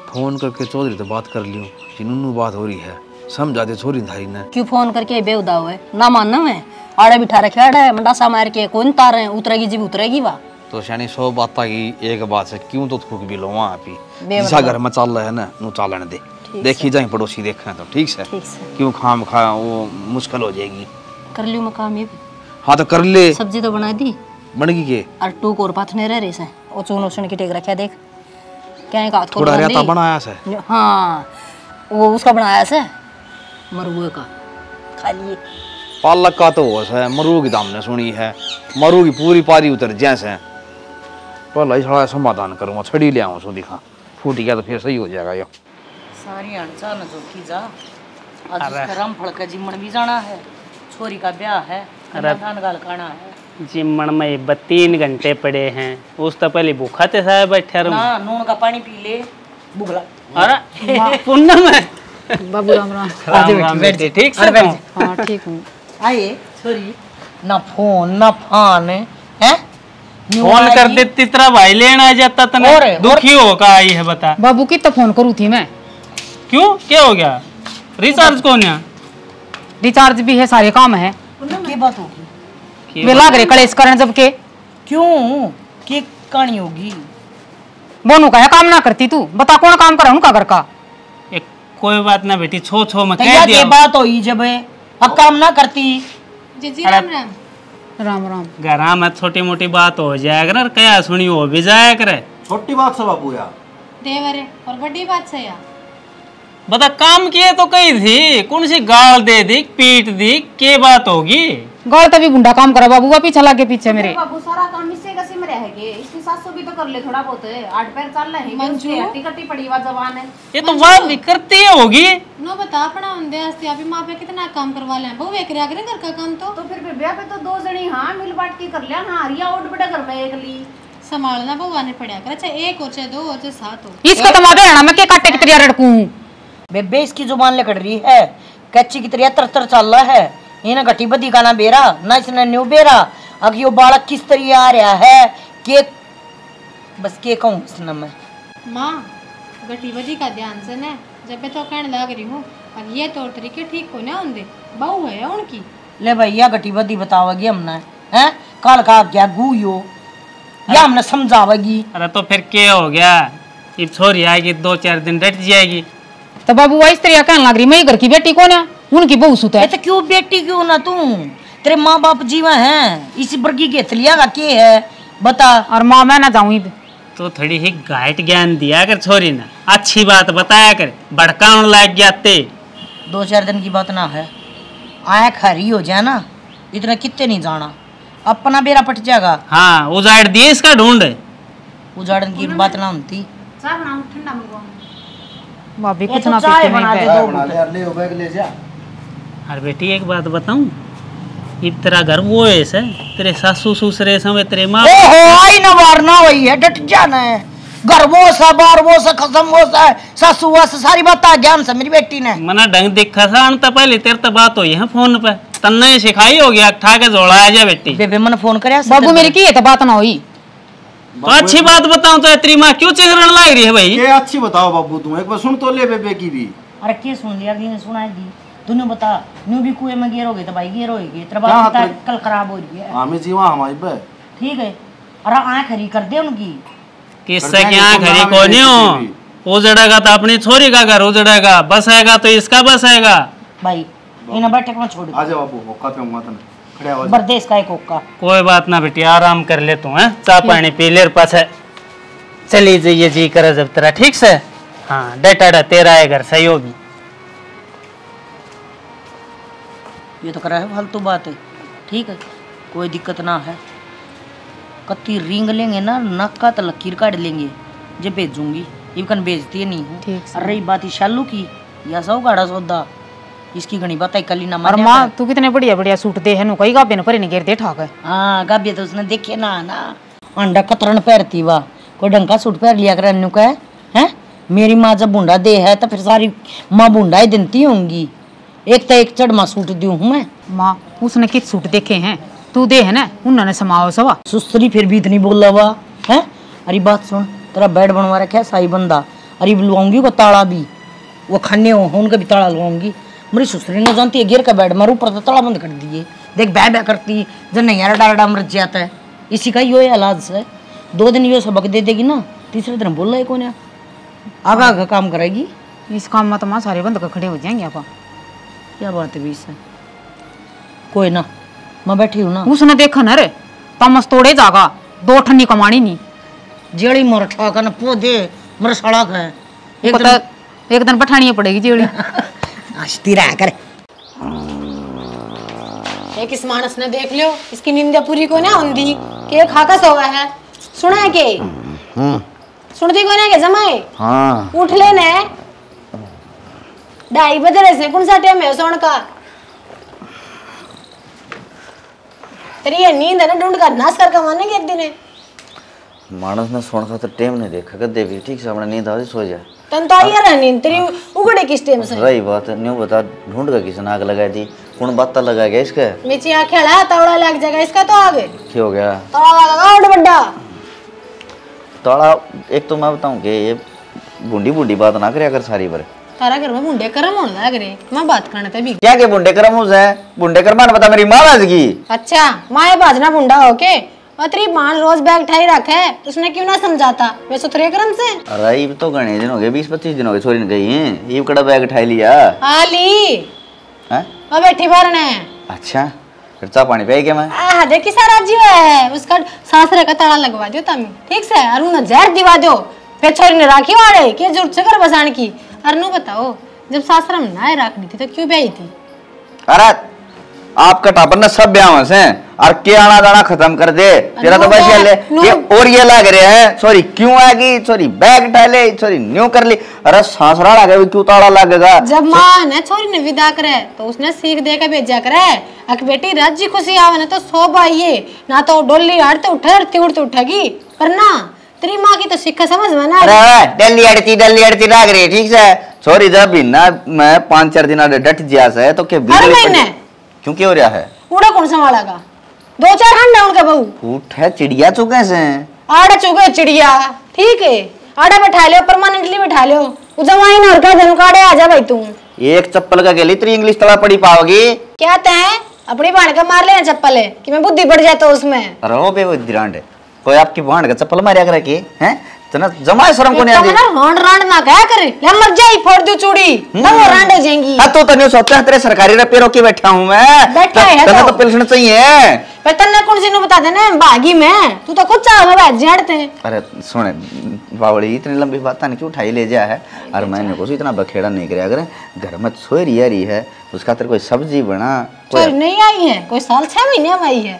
फोन करके चौधरी तो बात कर लियो कि नूनू बात हो रही है समझा दे छोरी धारी ने। क्यों फोन करके बेउदा हुए ना मानना मैं आड़े बिठा रखे है मंडासा मार के कौन तार है उतरेगी जी उतरेगी वाह। तो शानी 100 बात की एक बात है क्यों तो थूक भी लो वहाँ पे जिसा घर में चल रहा है ना नू चालन दे देखी जाए पड़ोसी देखें तो ठीक है। क्यों खाम खा वो मुश्किल हो जाएगी। कर लियो मकाम ये। हाँ तो कर ले। सब्जी तो बना दी बन गई के और टूक और पाथने रह रहे से वो चून उसन की टेक रखा देख क्या का थोड़ा रेता बनाया से। हाँ वो उसका बनाया से मरुए का खा लिए। पालक का तो है मरू की दाम ने सुनी है मरू की पूरी पारी उतर जैसे पहला ही थोड़ा समाधान करूँगा छड़ी ले आऊँ सो दिखा फूट गया तो फिर सही हो जाएगा। यो सारी अड़चा न जोखी जा आज उसका राम फड़ का जिम्मन भी जाना है, छोरी का ब्याह है, खान गाल खाना है। जिम्मन में 3 घंटे पड़े हैं उस तो पहले भूखा थे साहब बैठे ना नून का पानी पी ले भूख लग। अरे पुण्य में बाबू राम राम। राम बेटे ठीक से हाँ ठीक हूँ। आए छोरी ना फोन ना फान है फोन कर देती तेरा भाई लेना आ जाता तने दुखी हो का आई है बता। बाबू की तो फोन करूँ थी मैं। क्यों क्या हो गया? रिचार्ज कौन है? रिचार्ज भी है सारे काम है। की बात होगी वे लाग रहे कलेश करण जब के क्यों की कहानी होगी? बोनू का है काम ना करती तू बता कौन काम करा उनका घर का। एक कोई बात ना बेटी छो मैं तो कह दिया बात होई जब अब काम ना करती। जीजी राम राम। राम राम। घरा में छोटी मोटी बात हो जाएगा ना क्या सुनी हो भी जाया करे। छोटी बात से बाबू यार देवरे और बड़ी बात से यार बता काम किए तो कही थी कौन सी गाल दे दी पीट दी के बात होगी? गौर तभी बुंडा काम करा बाबू पीछे लागे पीछे मेरे। बाबू सारा काम इससे कैसे में रहेंगे, इसकी सासू भी तो कर ले थोड़ा बहुत, 8 पैर चल रहे हैं, मंजू हट्टी कट्टी पड़ी हुआ जवान है। ये तो बात भी करती होगी। नो बता अपना उनदे हस्ते अभी माँ पे कितना काम करवा ले, बहु एक रिया करे घर का काम तो फिर ब्याह पे तो 2 जनी हाँ मिल बांट के कर लिया ना, हरिया ओट बड़ा घर में एक ली संभालना बहु आने पड़ा कर, चाहे 1 हो चाहे 2 हो चाहे 7 हो। इसका तो मादे रहना मैं के काटे की तरह रड़कू बेबे इसकी जुबान लकड़ रही है, कच्ची की तरह तर चल रहा है, ये ना घटी बदी का ना बेरा ना इसने न्यू बेरा। अब यो बालक किस तरह आ रहा है के बस के कहूँ इसने मैं माँ गटी बदी का ध्यान से न, जब मैं तो कहने लग रही हूँ अब ये तौर तरीके ठीक हो ना होंगे, बहू है उनकी। ले भैया घटी बदी बतावेगी हमने हैं, काल का क्या गुयो या हमने समझावेगी। अरे तो फिर क्या हो गया, ये छोरी आएगी 2-4 दिन डट जाएगी। तो बाबू इस तरह कहने लग रही मैं घर की बेटी कौन है, उनकी बहू सुत है। तो क्यों बेटी क्यों ना तू, तेरे माँ बाप जीवा हैं, इसी वर्गी के थलिया का के है बता। और माँ मैं ना जाऊँ तो थोड़ी ही गाइड ज्ञान दिया कर छोरी ना, अच्छी बात बताया कर, भड़काने लग जाते। 2-4 दिन की बात ना है, आया खरी हो जाए ना इतना कितने नहीं जाना, अपना बेरा पट जाएगा। हाँ उजाड़ दिए इसका ढूंढ, उजाड़न की बात ना होती। चाय बनाऊं ठंडा मंगवाऊं, भाभी ये कुछ तो ना चाय पीते बना नहीं दे पे। दो घूंट। ले बैग ले जा। अरे बेटी एक बात बताऊं, ये तेरा घर वो ऐसा है, तेरे सासू ससुरे समय तेरे माँ ओहो आई ना वारना वही है, डट जाना है, घर वो सा बार वो सा खसम वो सा सासू वो सा सारी बात आ ज्ञान से मेरी बेटी ने मना ढंग दिखा सा तो पहले तेरे तो बात हुई है फोन पे, तन्ने सिखाई हो गया ठा के जोड़ा आ जा बेटी। बेबे मैंने फोन करया बाबू मेरी की है तो बात ना हुई। तो अच्छी बात बताऊं तो तेरी माँ क्यों चिहरन लग रही है भाई? ये अच्छी बताओ बाबू, तुम एक बार सुन तो ले बेबे की भी। अरे क्या सुन लिया कि सुनाई दी तूने बता, न्यू भी कुएं में गिर हो गई तो भाई गिर होगी, तेरा क्या बात हाथ कल खराब हो रही है। हमें जीवा हमारी पे ठीक है, अरे आँख हरी कर दे उनकी। किससे क्या घरी को नहीं हो, उजड़ेगा तो अपनी छोरी का घर उजड़ेगा, बसेगा तो इसका बसेगा। भाई इन्हें बैठक में छोड़ आजा बाबू, होका पे हुआ तने खड़े हो जा। बरदेश का एक होका। कोई बात ना बेटी, आराम कर ले तू, है चाय पानी पी ले पास है चली जाइए जी करे जब तेरा ठीक से। हाँ डेटा तेरा है घर सही होगी। ये तो करा है फालतू बात है, ठीक है कोई दिक्कत ना है, कत्ती रिंग लेंगे ना नक का तो लकीर काट लेंगे, जब भेजूंगी इवन बेचती नहीं हूँ। और रही बात शालू की या सौ गाड़ा सौदा, इसकी घनी बात है कली ना और माने। माँ तू कितने बढ़िया बढ़िया सूट दे है नु कई गाबे न परे नहीं गिर दे ठाक है। हाँ गाबिया तो उसने देखे ना ना अंडा कतरन पहनती वा, कोई ढंग का सूट पहन लिया कर अन्नू का है। मेरी माँ जब बूंदा दे है तो फिर सारी माँ बूंदा ही देती होंगी, एक तो एक चढ़ सूट दी हूँ मैं। माँ उसने किस सूट देखे हैं, तू दे है ना उन्होंने समाओ सवा सुस्तरी फिर भी इतनी बोला हुआ है। अरे बात सुन, तेरा बेड बनवा रखा है साई बंदा, अरे लुआऊंगी वो ताला भी, वो खाने हो उनका भी ताला लुआऊंगी। मेरी सुस्तरी ने जानती है गिर का बेड मारू ऊपर तो ताला बंद कर दिए, देख बह बह करती जब नहीं यार डारा मर जाता है, इसी का यो इलाज है। 2 दिन यो सबक दे देगी ना, तीसरे दिन बोल रहा है आगा आगा काम करेगी। इस काम में तो माँ सारे बंद कर खड़े हो जाएंगे आपा। क्या बात है बीस है, कोई ना मैं बैठी हूँ ना। उसने देखा न रे तमस तोड़े जागा 2 ठन्नी कमानी नहीं, जेड़ी मोर ठाका न पौधे मोर सड़क है, एक दिन पठानी पड़ेगी जेड़ी। हंसती रहा कर। एक इस मानस ने देख लियो, इसकी निंदा पूरी को ना होंदी के खाका सोवा है, सुना है के सुनती को ना के जमाए। हाँ उठ ले ने 2:30 बजे रहे से कौन सा टाइम है सोने का, तेरी ये नींद है ना ढूंढ कर नाश कर कमाने के एक दिन है। मानस ने सोने का तो टाइम नहीं देखा कर देवी, ठीक से अपना नींद आती सो जा। तन तो आई है नींद तेरी उगड़े किस टाइम से। रही बात न्यू बता, ढूंढ कर किसने आग लगा दी, कौन बात लगा गया इसका? मीची आँखें हड़ा तवड़ा लग जाएगा इसका तो आगे। क्या हो गया? तवड़ा लगा उड़ बड्डा। तोड़ा एक तो मैं बताऊं कि ये बूंदी बूंदी बात ना करे अगर सारी बार तारा घर में बुंडे करम होने लग रहे, मैं बात करने तभी। क्या के बुंडे करम हो जाए, बुंडे करमान बता मेरी माँ बाज की। अच्छा माए बाजना बुंडा हो के अतरी मान रोज बैग ठाई रखे, उसने क्यों ना समझाता वे सुथरे करम से। अरे ये तो घने दिन हो गए, 20-25 दिन हो गए छोरी ने गई है, ये कड़ा बैग उठाई लिया। हाँ ली हैं? अब बैठी भरने। अच्छा फिर चाय पानी पिया क्या मैं? आह देखी सारा जीव है, उसका सासरे का ताला लगवा दियो तमी, ठीक से और उन्हें जहर दिवा दो, फिर छोरी ने राखी वाले के जरूरत से कर बसान की। अरे नो बताओ जब सासरा में ना रखनी थी तो क्यों ब्याही थी? अरे आप कटापन ना सब ब्याह से और के आना जाना खत्म कर दे तेरा तो बस ये और ये लग रहे हैं सॉरी क्यों आएगी सॉरी बैग डाले सॉरी न्यू कर ली अरे सांसरा लगे क्यों ताला लगेगा जब माँ ने छोरी ने विदा करे तो उसने सीख दे के भेजा करे अक बेटी राजी खुशी आवे ना तो सो भाई ना तो डोली आड़ते उठे उठेगी पर ना तेरी माँ की तो सिक्का समझ में ना अरे डल्ली अड़ती लग रही ठीक से सॉरी जब भी ना मैं 5-4 दिन डट जिया से तो के हर महीने क्यों क्या हो रहा है उड़ा कौन संभालेगा 2-4 घंटे उनके बहू उठ है चिड़िया चुके से आड़ा चुके चिड़िया ठीक है आड़ा बैठा लियो परमानेंटली बैठा लियो जमाई ना और क्या जनू काड़े आ जा भाई तू एक चप्पल का गेली तेरी इंग्लिश तला पड़ी पाओगी क्या तय अपनी भाण का मार ले चप्पल है कि मैं बुद्धि बढ़ जाता उसमें अरे ओ बे दिरांड कोई आपकी भाण का चप्पल मारिया करे की हैं तना जमाए शर्म को नहीं आती ना होंड रांड ना क्या करे ले मर जाई फोड़ दो चूड़ी ना वो रांड हो जाएंगी हां तो तने सोचा तेरे सरकारी रुपए रोके बैठा हूं मैं बैठा है तने तो पेंशन चाहिए पर तन्ने कौन सी नु बता देना भागी में तू तो कुछ चाह में बैठ जाते अरे सुन बावड़ी इतनी लंबी बात नहीं क्यों उठाई ले जा है और मैंने कुछ इतना बखेड़ा नहीं करे अगर घर में छोरी आ रही है उसका तेरे कोई सब्जी बना कोई नहीं आई है कोई साल 6 महीने में आई है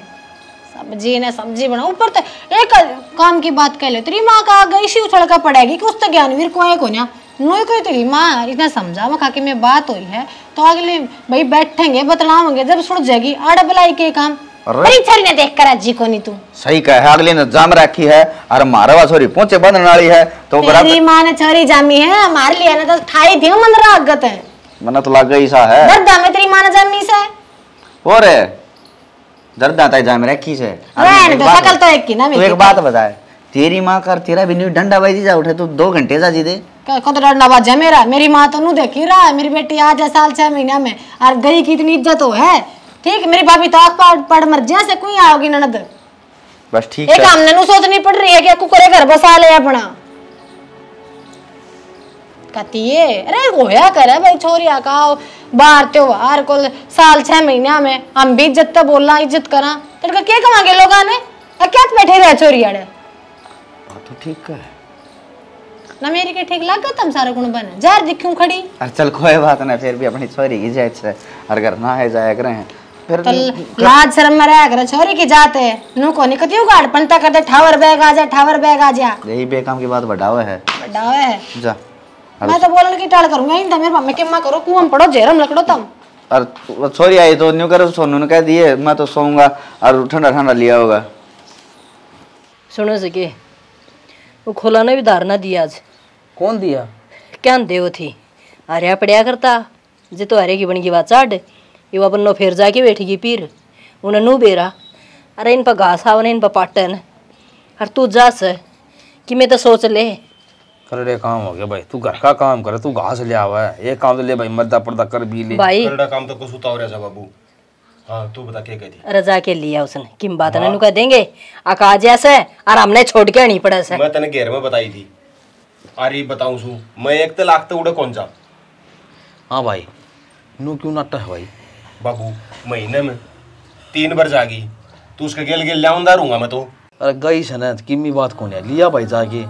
सब्जी बना ऊपर तो एक काम की बात कह ले तेरी माँ का गई सी उछल का पड़ेगी कि उससे ज्ञानवीर को ना नोई कोई तेरी माँ इतना समझा मैं खाके में बात हुई है तो अगले भाई बैठेंगे बतलाओगे जब सुन जाएगी आड़ा बलाई के काम छरी ने देख कर जी को नहीं तू सही कहे अगले ने जाम रखी है और मारवा छोरी पहुंचे बंधन वाली है तो तेरी माँ ने छोरी जामी है हमारे लिए ना तो ठाई थी मंदरा अगत है मना तो लग गई सा है दर्दा में तेरी माँ ने जामी से और दर्दा तय जाम रखी से शकल तो एक की ना तू एक बात बताए तेरी माँ कर तेरा भी डंडा बाजी जा उठे तू 2 घंटे जा जी दे कौन तो डंडा बाजा मेरा मेरी माँ तो नू देखी रहा मेरी बेटी आज साल 6 महीना में और गई की इतनी इज्जत हो है ठीक मेरी भाभी तो आग पड़ मर जा से कोई आओगी ननद बस ठीक है एक हमने नु सोचनी पड़ रही है कि कुकरे घर बसा ले अपना कतिए अरे होया करे भाई छोरिया का बाहर त्योहार को साल 6 महीना में हम भी इज्जत तो बोलना इज्जत करा तेरे क्या कमांगे लोग ने क्या बैठे रहे छोरिया ने तो ठीक है ना मेरी के ठीक लगा तुम सारा गुण बने जार दिखूं खड़ी अरे चल कोई बात ना फिर भी अपनी छोरी की जायज से अगर ना है जाया करे फिर तो लाज शर्म में रहा करे छोरी की जाते नु को नहीं कतियो गाड़ पंता करते ठावर बैग आ जा यही बेकाम की बात बढ़ावे है जा मैं तो बोलन की टाल करूंगा इन मेरे मम्मी के मां करो कुआं पड़ो जेरम लकड़ो तुम और छोरी आई तो न्यू करो सोनू ने कह दिए मैं तो सोऊंगा और ठंडा ठंडा लिया होगा सुनो सके वो खोला ने भी धारना दिया आज कौन दिया क्या देव थी अरे पड़िया करता जे तो अरे की बन की बात चाट ये अपन नो फिर जाके बैठेगी पीर उन्हें नू बेरा अरे इन पर घास आवने इन पर पाटन और तू जा से कि मैं तो सोच ले करड़े काम हो गया भाई तू घर का काम करे तू घास ले आवा है एक काम तो ले भाई मर्दा पर्दा कर भी ले भाई करड़ा काम तो कुछ उतावरे जा बाबू हाँ तू बता क्या कहती रजा के लिया उसने किम बात ने कह देंगे आका जैसे और हमने छोड़ के नहीं पड़ा से मैं तने घेर में बताई थी अरे बताऊं सू मैं एक तो लाख तो उड़े कौन जा हाँ भाई नू क्यों नाटा है भाई बाबू महीने में 3 बार जागी तू उसके गेल गेल लाऊंदा रहूंगा मैं तो अरे गई से ना किमी बात कौन है लिया भाई जाके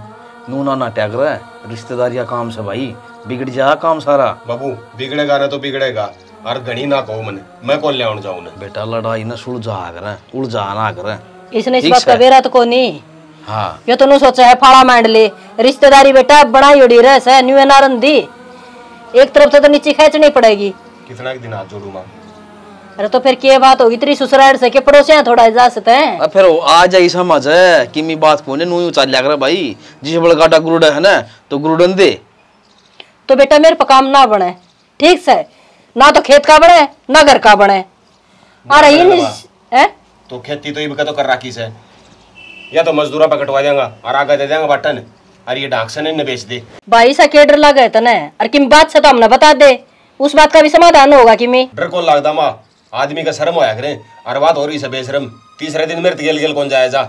नू ना नाट्या कर रिश्तेदारी का काम से भाई बिगड़ जा काम सारा बाबू बिगड़ेगा ना तो बिगड़ेगा और घनी ना कहो मने मैं कौन ले जाऊं ना बेटा लड़ाई ना सुलझा कर उलझा ना कर इसने इस बात का बेरा तो को नहीं हाँ ये तो नु सोचा है फाड़ा मांड ले रिश्तेदारी बेटा बड़ा योड़ी रह से न्यू नारंदी एक तरफ से तो नीचे खींचनी पड़ेगी कितना दिन हाथ जोड़ू मां अरे तो फिर क्या बात होगी तेरी ससुराल से के पड़ोसियां थोड़ा इजाजत है अब फिर आ जाई समझ है किमी बात को ने नू चल लिया कर भाई जिस बड़ गाटा गुरुड़ है ना तो गुरुड़न दे तो बेटा मेरे पर काम ना बने ठीक से ना तो खेत का बने ना घर का बने और है तो खेती तो ये तो कर रखी से या तो मजदूरा पर कटवा देंगा और आगे दे देंगे बटन और ये डाक से नहीं बेच दे भाई सा के डर लगा तने और किम बात से तो हमने बता दे उस बात का भी समाधान होगा कि मैं डर कौन लगता माँ आदमी का शर्म होया करे और बात हो रही से बेशरम तीसरे दिन मेरे गेल गेल कौन जाए जा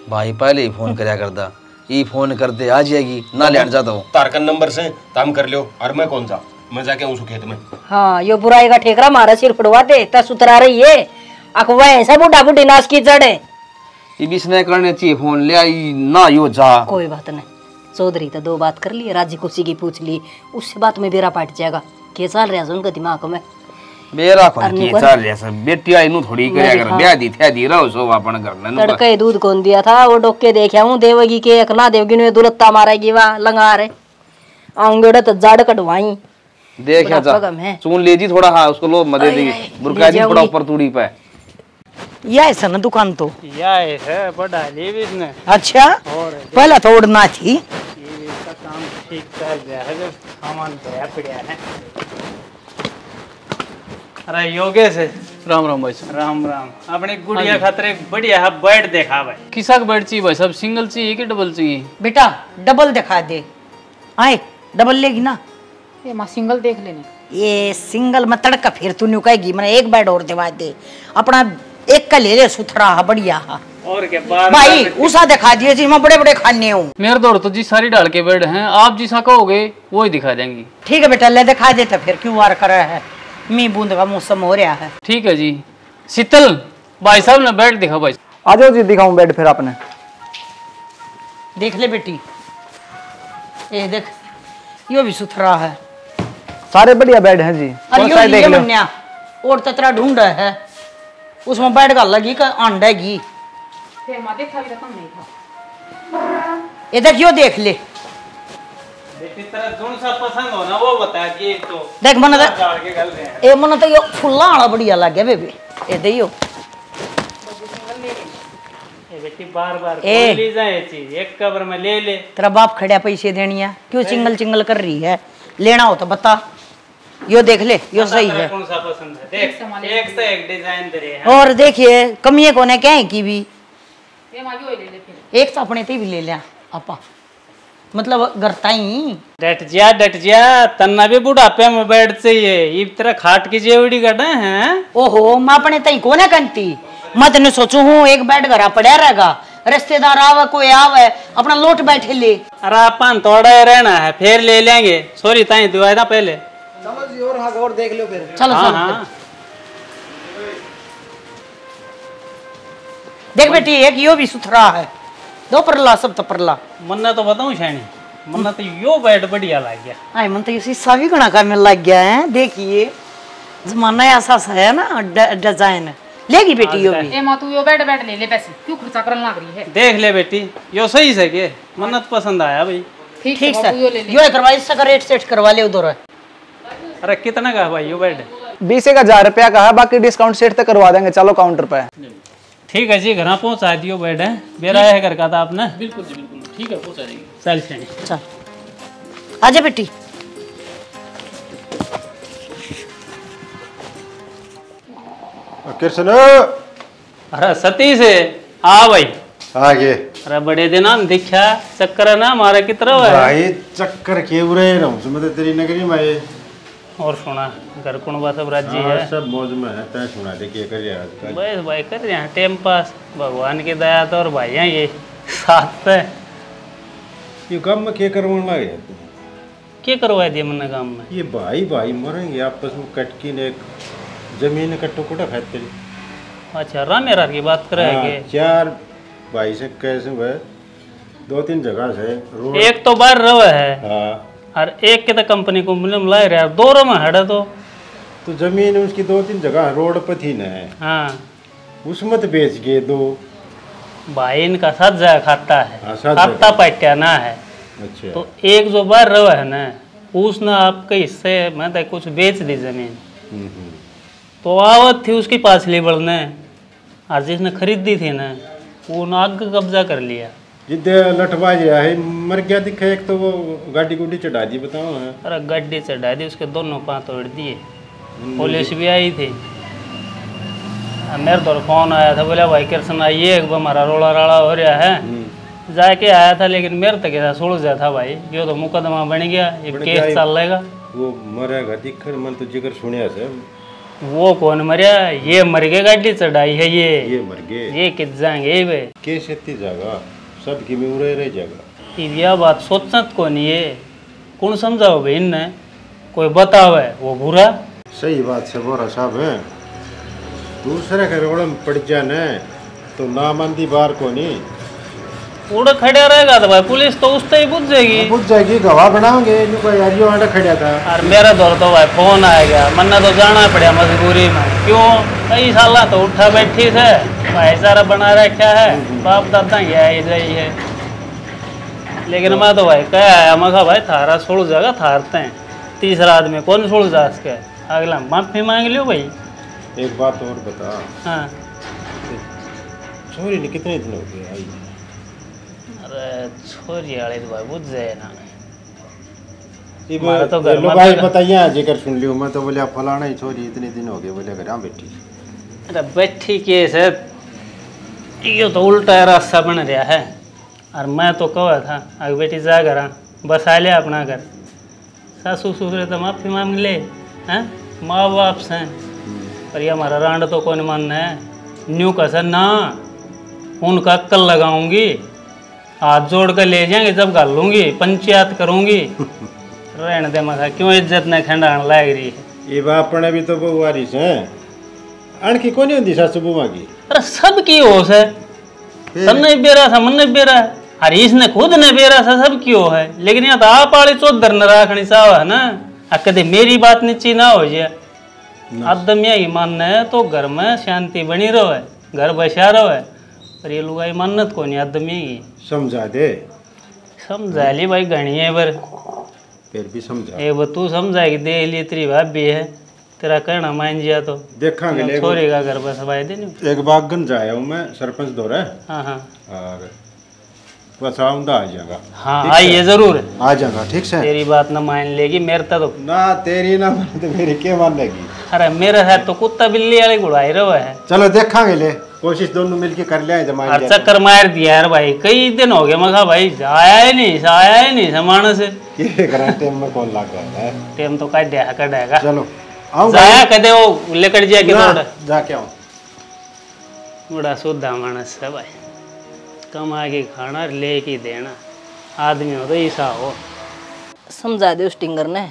भाई पहले ही फोन करया करदा ई फोन कर दे आ जाएगी ना लेट जाता हूं तारकन नंबर से काम कर लियो और मैं कौन सा मैं जाके उस खेत में हाँ यो बुराई का ठेकरा मारा सिर पड़वा दे ता सुतरा रही है अकवा ऐसा बुढ़ा बुढ़ी नाश की जड़े ई बिसने करने चाहिए फोन ले आई ना यो जा कोई बात नहीं चौधरी तो 2 बात कर ली राजी खुशी की पूछ ली उससे बात में बेरा पाट जाएगा के साल रहा उनका दिमाग में बेरा को की चल जैसा बेटी आई नु थोड़ी करया कर ब्याह दी थे दी रहो सो अपन घर ने तड़के दूध कौन दिया था वो डोके देखया हूं देवगी के एक ना देवगी ने दुलत्ता मारेगी वा लंगा रे आंगड़े तो जड़ कटवाई देखया जा चून ले जी थोड़ा हां उसको लो मदे दी बुरका जी पड़ा ऊपर तूड़ी पे यह है ना दुकान तो यह है बड़ा ले भी इसने अच्छा पहला तो उड़ना थी ये इसका काम ठीक कर दिया है जो सामान भरा पड़ा है। अरे योगेश है राम राम भाई राम राम अपनी गुड़िया खातिर एक बढ़िया है बेड देखा भाई किसा का बेड चाहिए भाई साहब सिंगल चाहिए कि डबल चाहिए बेटा डबल दिखा दे आए डबल लेगी ना ये मां सिंगल देख लेने ये सिंगल में तड़का फिर तू न्यू कहेगी मैंने एक बेड और दिवा दे अपना एक का ले ले सुथरा है बढ़िया है और क्या बार भाई उसा दिखा दिए जी मैं बड़े बड़े खाने हूँ मेरे दौड़ तो जी सारी डाल के बेड हैं आप जिसा कहोगे वो ही दिखा देंगी। ठीक है बेटा ले दिखा देता फिर क्यों वार कर रहा है मी बूंद का मौसम हो रहा है। ठीक है जी शीतल भाई साहब ने बेड दिखा भाई आ जाओ जी दिखाऊं बेड फिर आपने देख ले बेटी ये देख यो भी सुथरा है सारे बढ़िया बेड हैं जी और यो देख लो और ततरा ढूंढ है उसमें बेड का लगी का अंडेगी फिर मां देखा भी कम नहीं था ये देख यो देख ले बेटी तेरा जोन सा पसंद हो ना वो बता कि तो देख मन डाल के गल रहे हैं ए मन तो यो फुल्ला वाला बढ़िया लग गया बेबी ए देयो ये बेटी बार-बार खोल ली जाए चीज एक कवर में ले ले तेरा बाप खड़िया पैसे देनिया क्यों चिंगल चिंगल कर रही है लेना हो तो बता यो देख ले यो सही है कौन सा पसंद है देख एक से एक डिजाइन दे रहे हैं और देखिए कमिए कोने क्या है की भी ये मागी वही ले ले फिर एक तो अपने ते भी ले लिया आपा मतलब गरता ही डट जा तन्ना भी बुढ़ापे में बैठ चाहिए ये तेरा खाट की जेवड़ी गड़ा है ओहो मैं अपने तई कोने कंती मैं तेने सोचू हूँ एक बेड घरा पड़ा रहेगा रिश्तेदार आवे कोई आवे अपना लोट बैठे ले अरे अपन थोड़ा रहना है फिर ले लेंगे सॉरी ताई दुआ था पहले चलो जी और हाँ और देख लो फिर चलो हाँ, चलो हाँ। देख बेटी एक यो भी सुथरा है दो परला सब तो परला मन्ना तो बताऊं शानी मन्ना तो यो बेड बढ़िया लग गया आई मन तो ये शीशा भी घना का में लग गया है देखिए जमाना ऐसा सा है ना डिजाइन लेगी बेटी यो भी ए मां तू यो बेड ले ले पैसे क्यों खर्चा करन लग रही है देख ले बेटी यो सही से के मन्नत पसंद आया भाई ठीक सर यो करवा इसका रेट सेट करवा ले उधर अरे कितना का भाई यो बेड 20,000 रुपया का है बाकी डिस्काउंट सेट तक करवा देंगे चलो काउंटर पे ठीक है जी घर पहुंचा दियो बेड है मेरा है घर का था आपने बिल्कुल जी बिल्कुल ठीक है पहुंचा देंगे चल शानी चल आजा बेटी कृष्ण अरे सतीश है हाँ भाई आगे अरे बड़े दिन हम दिखा चक्कर ना हमारा की तरफ है भाई चक्कर के बुरे मत तेरी नगरी में और सुना घर कुणबा सब राज्य है सब मौज में है तय सुना दे के कर आजकल बस भाई कर रहे हैं टाइम पास भगवान की दया तो और भाई हैं ये साथ पे ये काम में क्या करवाने लगे क्या करवा दिया मैंने काम में ये भाई भाई मरेंगे आपस में कटकी ने एक जमीन का टुकड़ा खाते अच्छा रामेरा की बात कर रहे हैं चार भाई से कैसे वह 2-3 जगह से रोड एक तो बाहर रवा है हाँ और एक के तो कंपनी को मिला रहा है दो में हड़ा तो जमीन उसकी 2-3 जगह रोड पर थी ना हाँ उसमें तो बेच गए 2 भाई इनका साथ जाया खाता है हाँ, साथ खाता पट्या ना है अच्छा तो एक जो बाहर रवा है ना उसने आपके हिस्से में तो कुछ बेच दी जमीन तो आवत थी उसकी पासली बढ़ने और जिसने खरीदी थी ना वो आग कब्जा कर लिया जिद्दे लठवा गया है मर गया दिखा एक तो वो गाड़ी गुड्डी चढ़ा दी बताओ है अरे गड्डी चढ़ा दी उसके दोनों पाँव तोड़ दिए पुलिस भी आई थी मेरे दौर फोन आया था बोला भाई कृष्ण आइए एक बार हमारा रोड़ा राड़ा हो रहा है जाके आया था लेकिन मेरे तक ऐसा सुलझ गया था भाई ये तो मुकदमा बन गया ये केस चल रहेगा वो मरेगा दिख मन तो जिक्र सुनिया से वो कौन मरिया ये मर गए गाड़ी चढ़ाई है ये मर गए ये कित जाएंगे वे केस इतनी जगह सब की में उड़े रह जाएगा यह बात सोचत कौन ये कौन समझाओ भाई इनने कोई बतावे वो बुरा सही बात से बोरा साहब है दूसरे के रोड़ में पड़ जाने तो नामंदी बार को नहीं उड़ खड़ा रहेगा तो भाई पुलिस तो उससे ही बुझ जाएगी गवाह बनाओगे यार यो आटा खड़ा था। और मेरा दौर तो भाई फोन आ गया, मन्ना तो जाना पड़ा मजबूरी में। क्यों कई साल तो उठा बैठी से भाई सारा बना रखा है, बाप दादा गया ही रही है। लेकिन मैं तो भाई कह आया, मैं कहा भाई थारा सुल जाएगा थारते हैं, तीसरा आदमी कौन सुल जा सके, अगला माफी मांग लियो भाई। एक बात और बता। हाँ छोरी ने कितने दिन हो गए आई? अरे छोरी वाले तो भाई बुझ जाए ना, तो लोग भाई बताइए जेकर सुन लियो। मैं तो बोले फलाना ही छोरी इतने दिन हो गए, बोले घर बैठी। अरे बैठी केस है, ये तो उल्टा रास्ता बन रहा है। और मैं तो कहा था अगर बेटी जा घर बस आ लिया अपना घर, सासू ससुर तो माफी मांग ले हैं, माँ बाप से। पर ये हमारा रांड तो कौन मानना है, न्यू का ना उनका अक्कल लगाऊंगी, हाथ जोड़ कर ले जाएंगे, जब गाल लूंगी पंचायत करूंगी। रहने दे मैं क्यों इज्जत न खंडान लाग रही है। ये बापने भी तो बहु वारिस है, आणखी कोनी होती सासू बुआ की। अरे सब की होश है, सब नहीं बेरा था, मन नहीं बेरा है, अरे इसने खुद ने बेरा था, सब की हो है। लेकिन यहाँ तो आप वाली चौधर न राखनी चाह है ना, कदे मेरी बात नीची ना हो जाए। आदम यही मानना है तो घर में शांति बनी रहे, घर बसा रहे। पर ये लुगाई मन्नत को नहीं आदमी की। समझा दे। समझा ली भाई घनी है, पर फिर भी समझा। ए वो तू समझाएगी दे ली, तेरी भाभी है, तेरा कहना मान जिया तो देखांगे। छोरे का घर बस भाई दे नहीं। एक बागन जाया हूँ मैं, सरपंच दौरा। हाँ हाँ और बस आऊंगा आ जाएगा। हाँ आइए जरूर आ जाएगा, ठीक से। तेरी बात ना मान लेगी मेरे तो ना, तेरी ना मान तो मेरी क्या मान लेगी। अरे मेरे है तो कुत्ता बिल्ली वाले गुड़ाई रहे है। चलो देखांगे, ले कोशिश दोनों मिलके कर लिया है। चक्कर मार दिया यार भाई, कई दिन हो गए। मैं कहा भाई आया ही नहीं सामान से। टाइम में कौन लग रहा है, टाइम तो कटेगा। चलो जाया कदे वो लेकर जाए कि जाके आओ। बड़ा शुद्ध मानस है भाई, कमा के खाना ले के देना, आदमी हो तो ऐसा हो। समझा दे उस टिंगर ने,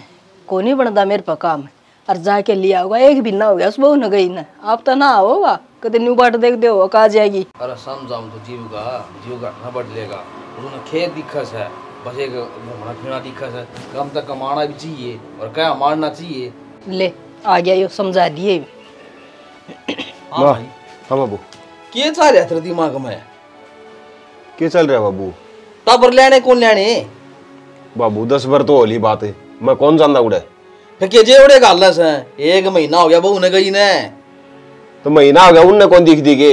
को नहीं बनता मेरे पर काम, और जाके लिया होगा। एक भी ना हो गया उस बहू न गई न, आप तो ना होगा कदे न्यू बाट देख दे हो कहा जाएगी। अरे समझाऊं तो जीव का न बदलेगा। उन्होंने खेत दिखस है, बस एक घूमना फिरना दिखस है, कम तक कमाना भी चाहिए और क्या मारना चाहिए। ले आ गया यो, समझा दिए। हाँ बाबू क्या चल रहा तेरे दिमाग में? क्या चल रहा है बाबू? टाबर लेने कौन लेने बाबू? 10 बार तो होली बात है, मैं कौन जानता उड़े। फिर जे उड़े गाल से 1 महीना हो गया बहू ने गई ने। तो महीना हो गया, उनने कौन दिख दी के?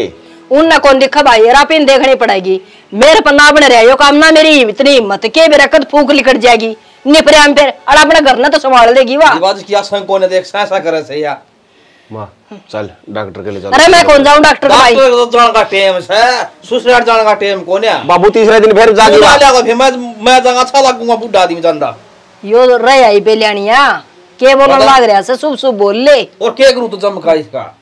उनने कौन दिखा भाई, रापिन देखनी पड़ेगी। मेरे पर ना बने रहे यो काम ना, मेरी इतनी हिम्मत के मेरा कद फूक लिकट जाएगी निपराम पे। अड़ा अपना घर ना तो संभाल लेगी। वाह बात किया संग कोने देख ऐसा करे से या मां चल डॉक्टर के ले चल। अरे मैं कौन जाऊं डॉक्टर का भाई? डॉक्टर तो जान का टाइम से ससुराल जाने का टाइम कोने है बाबू। तीसरे दिन फिर जागी आ जाएगा, फिर मैं जगह अच्छा लगूंगा बुढ़ा आदमी जानदा। यो रह आई बेलियानिया के बोलने लाग रहा से, शुभ शुभ बोल ले। और के करूं तो जमका इसका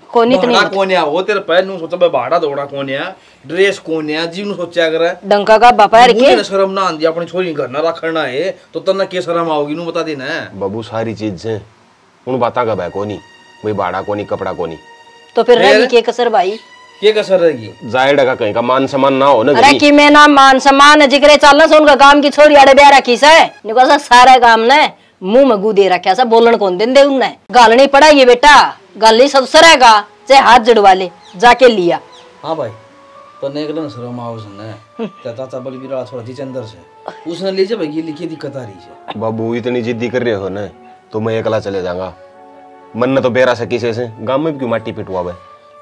कोनी इतनी कोन्या वो तेरे पैर नु सोचा बे भाड़ा दौड़ा कोन्या, ड्रेस कोन्या जीव नु सोचा करे डंका का बापा रे के शर्म ना आंदी अपनी छोरी घर ना रखना है तो तन्ने के शर्म आओगी नु बता देना बाबू। सारी चीज से उन बाता का भाई कोनी, भाई भाड़ा कोनी, कपड़ा कोनी, तो फिर रहेगी के कसर भाई? के कसर रहेगी? जायड़ का कहीं का मान सम्मान ना हो ना। अरे कि मैं ना मान सम्मान जिक्रे चलना से उनका काम की छोरी आड़े ब्याह रखी से निको सा सारा काम ने मुंह में गू दे रखा सा, बोलन कौन दिन दे उनने। गालनी पड़ा ये बेटा, गाली सब सरेगा चाहे हाथ जड़वा ले जाके लिया। हां भाई तो नेगलन शर्म आओ सने चाचा बल विरा थोड़ा जिचंदर से उसने ले जा भाई ये लिखी दिक्कत आ रही है। बाबू इतनी जिद्दी कर रहे हो ना तो मैं अकेला चले जाऊंगा। मन ने तो बेरा से किसे से गांव में क्यों माटी पिटवा बे?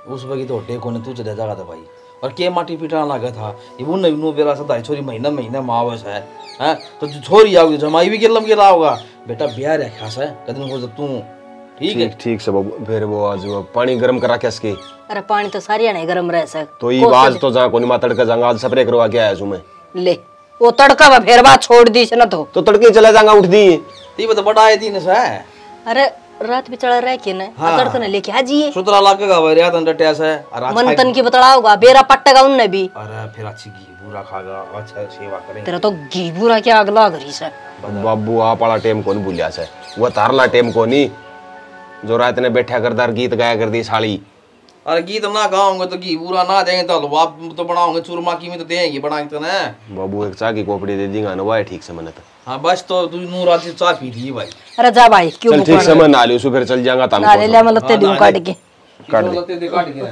उस वक्त तो टेको ने तू चले जागा था भाई, और के माटी पिटाना लगा था ये वो नहीं बेरा से दाई छोरी महीना महीना मावस है हैं तो छोरी आओगी जमाई भी केलम के होगा बेटा ब्याह रखा से कदन हो तू ठीक है। ठीक से बाबू। फिर वो आज वो पानी गरम करा के इसके। अरे पानी तो सारी नहीं गरम रह सक तो ये आज तो जा कोनी मा तड़का जाऊंगा, आज स्प्रे करवा के आया हूं मैं। ले वो तड़का वा फिर बात छोड़ दी से ना तो तड़के चला जाऊंगा उठ दी ती तो बड़ा आए दिन से। अरे रात भी चढ़ा रह के ना तड़का ने लेके आ जिए सुतरा लागेगा भाई रात अंदर टैस है मन तन की बतलाओगा बेरा पट्टेगा उनने भी। अरे फिर अच्छी घी पूरा खागा अच्छा सेवा करेंगे। तेरा तो घी पूरा क्या अगला घरी से बाबू आप वाला टाइम कौन भूलिया से, वो तारला टाइम कोनी जो रात ने बैठा करदार गीत गाया कर दी साली अरे घी तो ना खाओगे तो घी पूरा ना देंगे तो हलवा तो बनाओगे चूरमा की में तो देंगे बना के तो ना। बाबू एक चाय की कोपड़ी दे देंगे ना वाह ठीक से मन तो। हाँ बस तो तू नूर आती चाय पी ली भाई। अरे जा भाई क्यों चल ठीक से मन आ लियो फिर चल जाएगा ताम नाले ले मलते दूं काट के काट दे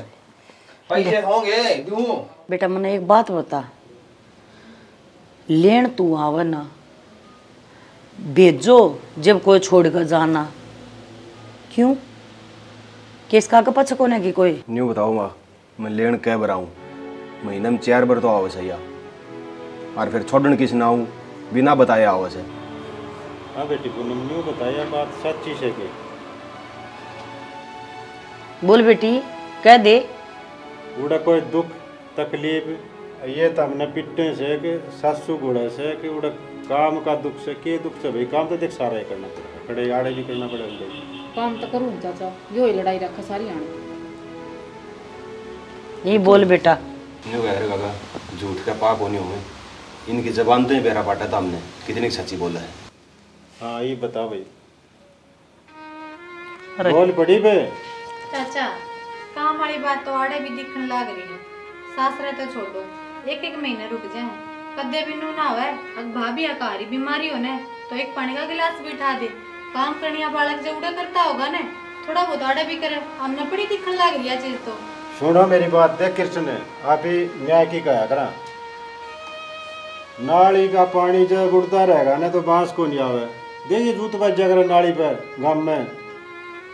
पैसे होंगे दूं। बेटा मैंने एक बात बता, लेन तू आवे ना भेजो जब कोई छोड़ कर जाना, क्यों केस का पछ कोने की कोई न्यू बताओ माँ मैं लेन कह बराऊं महीने में 4 बार तो आवे सैया और फिर छोड़न किस ना हूँ बिना बताया आवे से। हाँ बेटी पूनम न्यू बताया बात सच्ची से के बोल बेटी कह दे। उड़ा कोई दुख तकलीफ ये तो हमने पिटने से कि सासू घोड़ा से कि उड़ा काम का दुख से के दुख से भाई काम तो देख सारा ही करना पड़ेगा खड़े आड़े भी करना पड़ेगा काम तो करूँ चाचा यो ही लड़ाई रखा सारी आने। ये बोल बेटा। न्यू कह रहे काका झूठ का पाप होने हुए इनकी जबान तो ही बेरा पाटा था हमने कितनी सच्ची बोला है। हाँ ये बता भाई बोल पड़ी बे। चाचा काम वाली बात तो आड़े भी दिखने लग रही है, सास रहे तो छोड़ो एक एक महीने रुक जाए कदे भी नू ना हुआ अब भाभी अकारी बीमारी हो ने तो एक पानी का गिलास भी उठा दे काम करनिया बालक जो उड़ा करता होगा ने थोड़ा बहुत आड़े भी करे हमने बड़ी दिखने लग रही है चीज तो। सुनो मेरी बात देख कृष्ण आप ही न्याय की कहा करा नाली का पानी जब उड़ता रहेगा ना तो बांस को नहीं आवे देखिए जूत बच जाकर नाली पर गांव में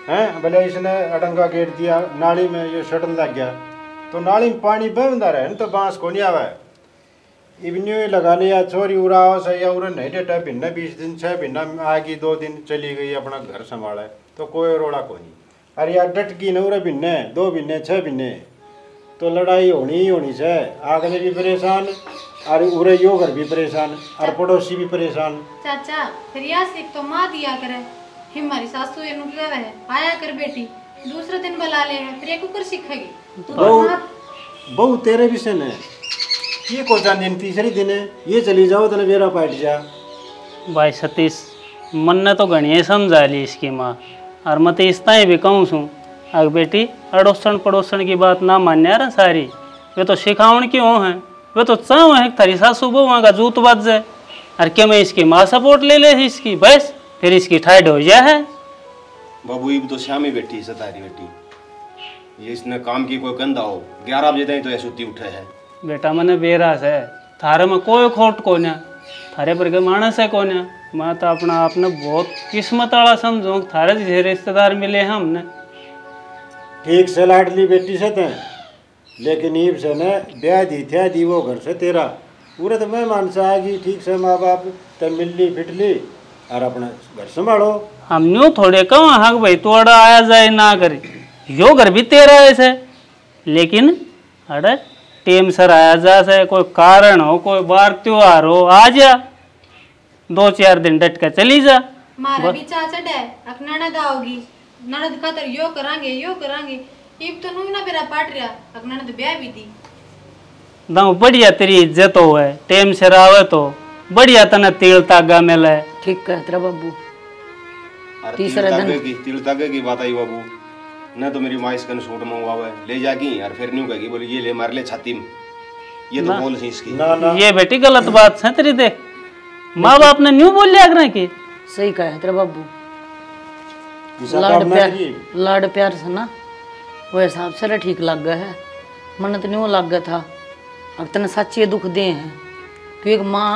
हैं भले इसने अटंगा गेट दिया नाली में ये शटन लग गया तो नाली में पानी बहता रहे तो बांस को नहीं आवे इवन्यू लगा लिया छोरी उड़ाओ सही उड़ा नहीं डेटा भिन्न 20 दिन 6 भिन्न आएगी 2 दिन चली गई अपना घर संभाला तो कोई रोड़ा को नहीं। अरे यार डटकी न उड़े भिन्न 2 भिन्न 6 भिन्न तो लड़ाई होनी ही होनी से आगने भी परेशान और उरे यो घर भी परेशान और पड़ोसी भी परेशान। चाचा फिर या सीख तो माँ दिया करे हमारी सासू ये नुक है आया कर बेटी दूसरे दिन बुला ले फिर एक कुकर सीखेगी बहु तेरे विषय ने ये को जान दिन तीसरी दिन है ये चली जाओ तो मेरा पाट जा। भाई सतीश मन ने तो घनी समझा ली इसकी माँ और मैं तो इस तरह भी कहूँ सूँ अग बेटी अड़ोसन पड़ोसन की बात ना मान्या रहा सारी वे तो सिखावन क्यों हैं वे तो चाहूँ है थारी सासू बहु का जूत बच जाए और क्या मैं इसकी माँ सपोर्ट ले ले इसकी बस फिर इसकी ठाइड हो जाए है। बाबू ये तो श्यामी बेटी सतारी बेटी ये इसने काम की कोई कंधा हो 11 बजे तक तो ऐसे सुती उठे है। बेटा मैंने बेरास है थारे में कोई खोट को ना थारे पर के मानस है को ना मैं तो अपना आपने बहुत किस्मत वाला समझो थारे जैसे रिश्तेदार मिले हैं हमने। ठीक से लाडली बेटी से थे लेकिन ईब से ने ब्याह दी वो घर से तेरा पूरे तो मैं मानसा आएगी ठीक से माँ बाप तब मिलली फिटली और अपना घर संभालो। हम न्यू थोड़े कहो हाँ भाई तोड़ा आया जाए ना करे यो घर भी तेरा ऐसे लेकिन अरे टेम सर आया जा से कोई कारण हो कोई बार त्योहार हो आ जा 2-4 दिन डट कर चली जा। मारा भी चाचा डे अक ननद आओगी ननद खातर यो करांगे इब तो नू ना बेरा पाट रहा अक ननद ब्याह भी दी दाऊ बढ़िया तेरी इज्जत हो है टेम से आवे तो बढ़िया तना तेल तागा मिले। ठीक कह तेरा बाबू तीसरे दिन तिल तागे की बात आई बाबू न तो मेरी माँ इसका सूट मंगवावे ले जागी और फिर न्यू कहेगी बोली ये ले मार ले छाती में ये तो बोल सी इसकी ना। ये बेटी गलत बात है तेरी देख माँ बाप ने न्यू बोल लिया करना की सही कहा तेरा बाबू लाड प्यार से ना वो हिसाब से ठीक लग गया है मन तो न्यू लग गया था अब तने सच्चे दुख दे हैं तो एक माँ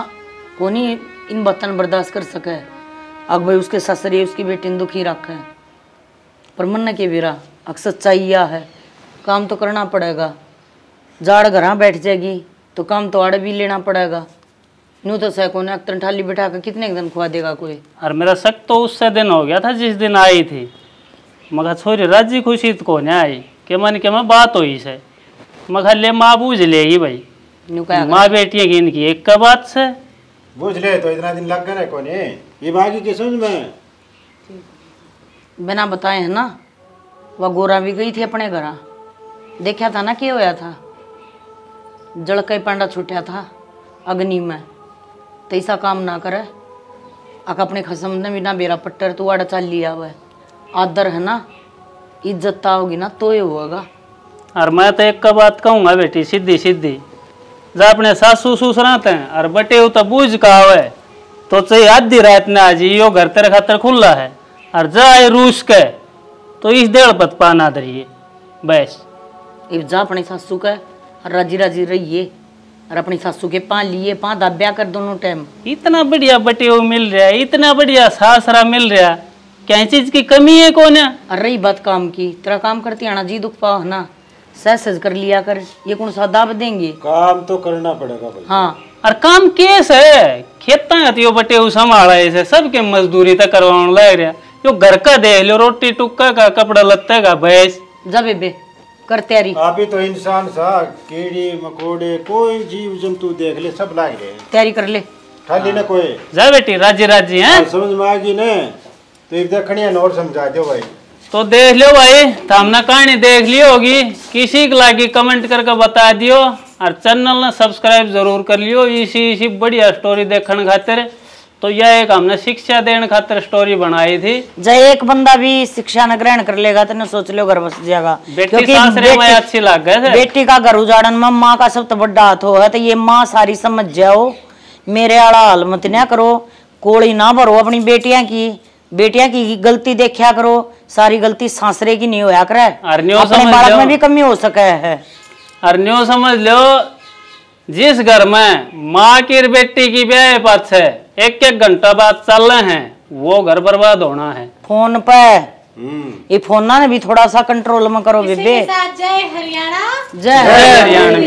को नहीं इन बातन बर्दाश्त कर सके अब भाई उसके ससुरे उसकी बेटी ने दुखी रखा है पर मन के बीरा अक्सर चाहिए है काम तो करना पड़ेगा जाड़ घर बैठ जाएगी तो काम तो आड़े भी लेना पड़ेगा न्यू तो सह को अक्तर ठाली बिठा कर कितने दिन खुआ देगा कोई। और मेरा शक तो उससे दिन हो गया था जिस दिन आई थी मगर छोरी राजी खुशी तो कौन आई के मन के मैं बात हुई से मगर ले माँ बूझ लेगी भाई माँ बेटियाँ की इनकी एक का बात से बूझ ले तो इतना दिन लग गए कौन ये बाकी की समझ में बिना बताए है ना वह गोरा भी गई थी अपने घर देखा था ना क्या होया था जड़कई पांडा छूटा था अग्नि में तो ऐसा काम ना करे अक अपने खसम ने बिना बेरा पट्टर तो आड़ा चाल लिया हुआ आदर है ना इज्जत होगी ना तो ये होगा और मैं तो एक का बात कहूंगा बेटी, सीधी सीधी जा अपने सासू ससुराते हैं और बटे हो तो बूझ का है तो चाहिए आधी रात में आज यो घर तेरे खातर खुला है और जाए रूस के तो इस डेढ़ पत पाना दरिए बस। इब जा अपनी सासू का और राजी राजी रहिए और अपनी सासू के पान लिए पान दाब्या कर दोनों टाइम। इतना बढ़िया बटे हो मिल रहा है, इतना बढ़िया सासरा मिल रहा, क्या चीज की कमी है कौन है? और रही बात काम की, तेरा काम करती आना जी दुख पाओ ना, सहज कर लिया कर, ये कौन सा दाब देंगे? काम तो करना पड़ेगा भाई। हाँ और काम केस है, खेता है बटे हो संभाला ऐसे सबके मजदूरी तक करवाने लग रहा, यो घर का देख लो, रोटी टुक्का का कपड़ा लत्ते का भैंस। जा बेबे कर तैयारी। आप ही तो इंसान सा, कीड़ी मकोड़े कोई जीव जंतु देख ले सब लाग रहे हैं, तैयारी कर ले खाली ना कोई। जा बेटी राजी राजी हैं, समझ में आ गई ने तो एक देखनी और समझा दो भाई। तो देख लो भाई, तो हमने कहानी देख ली होगी, किसी को लागी कमेंट करके बता दियो और चैनल ने सब्सक्राइब जरूर कर लियो इसी बढ़िया स्टोरी देखने खातिर। तो यह एक हमने शिक्षा देने खातिर स्टोरी बनाई थी। जब एक बंदा भी शिक्षा न ग्रहण कर लेगा तो न सोच लो घर बस जाएगा। बेटी सासरे में अच्छी लग गए थे। बेटी का घर उजाड़न में माँ का सबसे बड़ा हाथ हो है, तो ये माँ सारी समझ जाओ, मेरे आला हाल मत ना करो, कोड़ी ना भरो अपनी बेटियां की गलती देखा करो, सारी गलती सासरे की नहीं होया करे, अपने बालक में भी कमी हो सके है। और न्यू समझ लो, जिस घर में माँ की बेटी की ब्याह पास है 1-1 घंटा बाद चल रहे हैं, वो घर बर्बाद होना है। फोन पे ये फोन ना भी थोड़ा सा कंट्रोल में करो बेबे। जय हरियाणा। जय हरियाणा।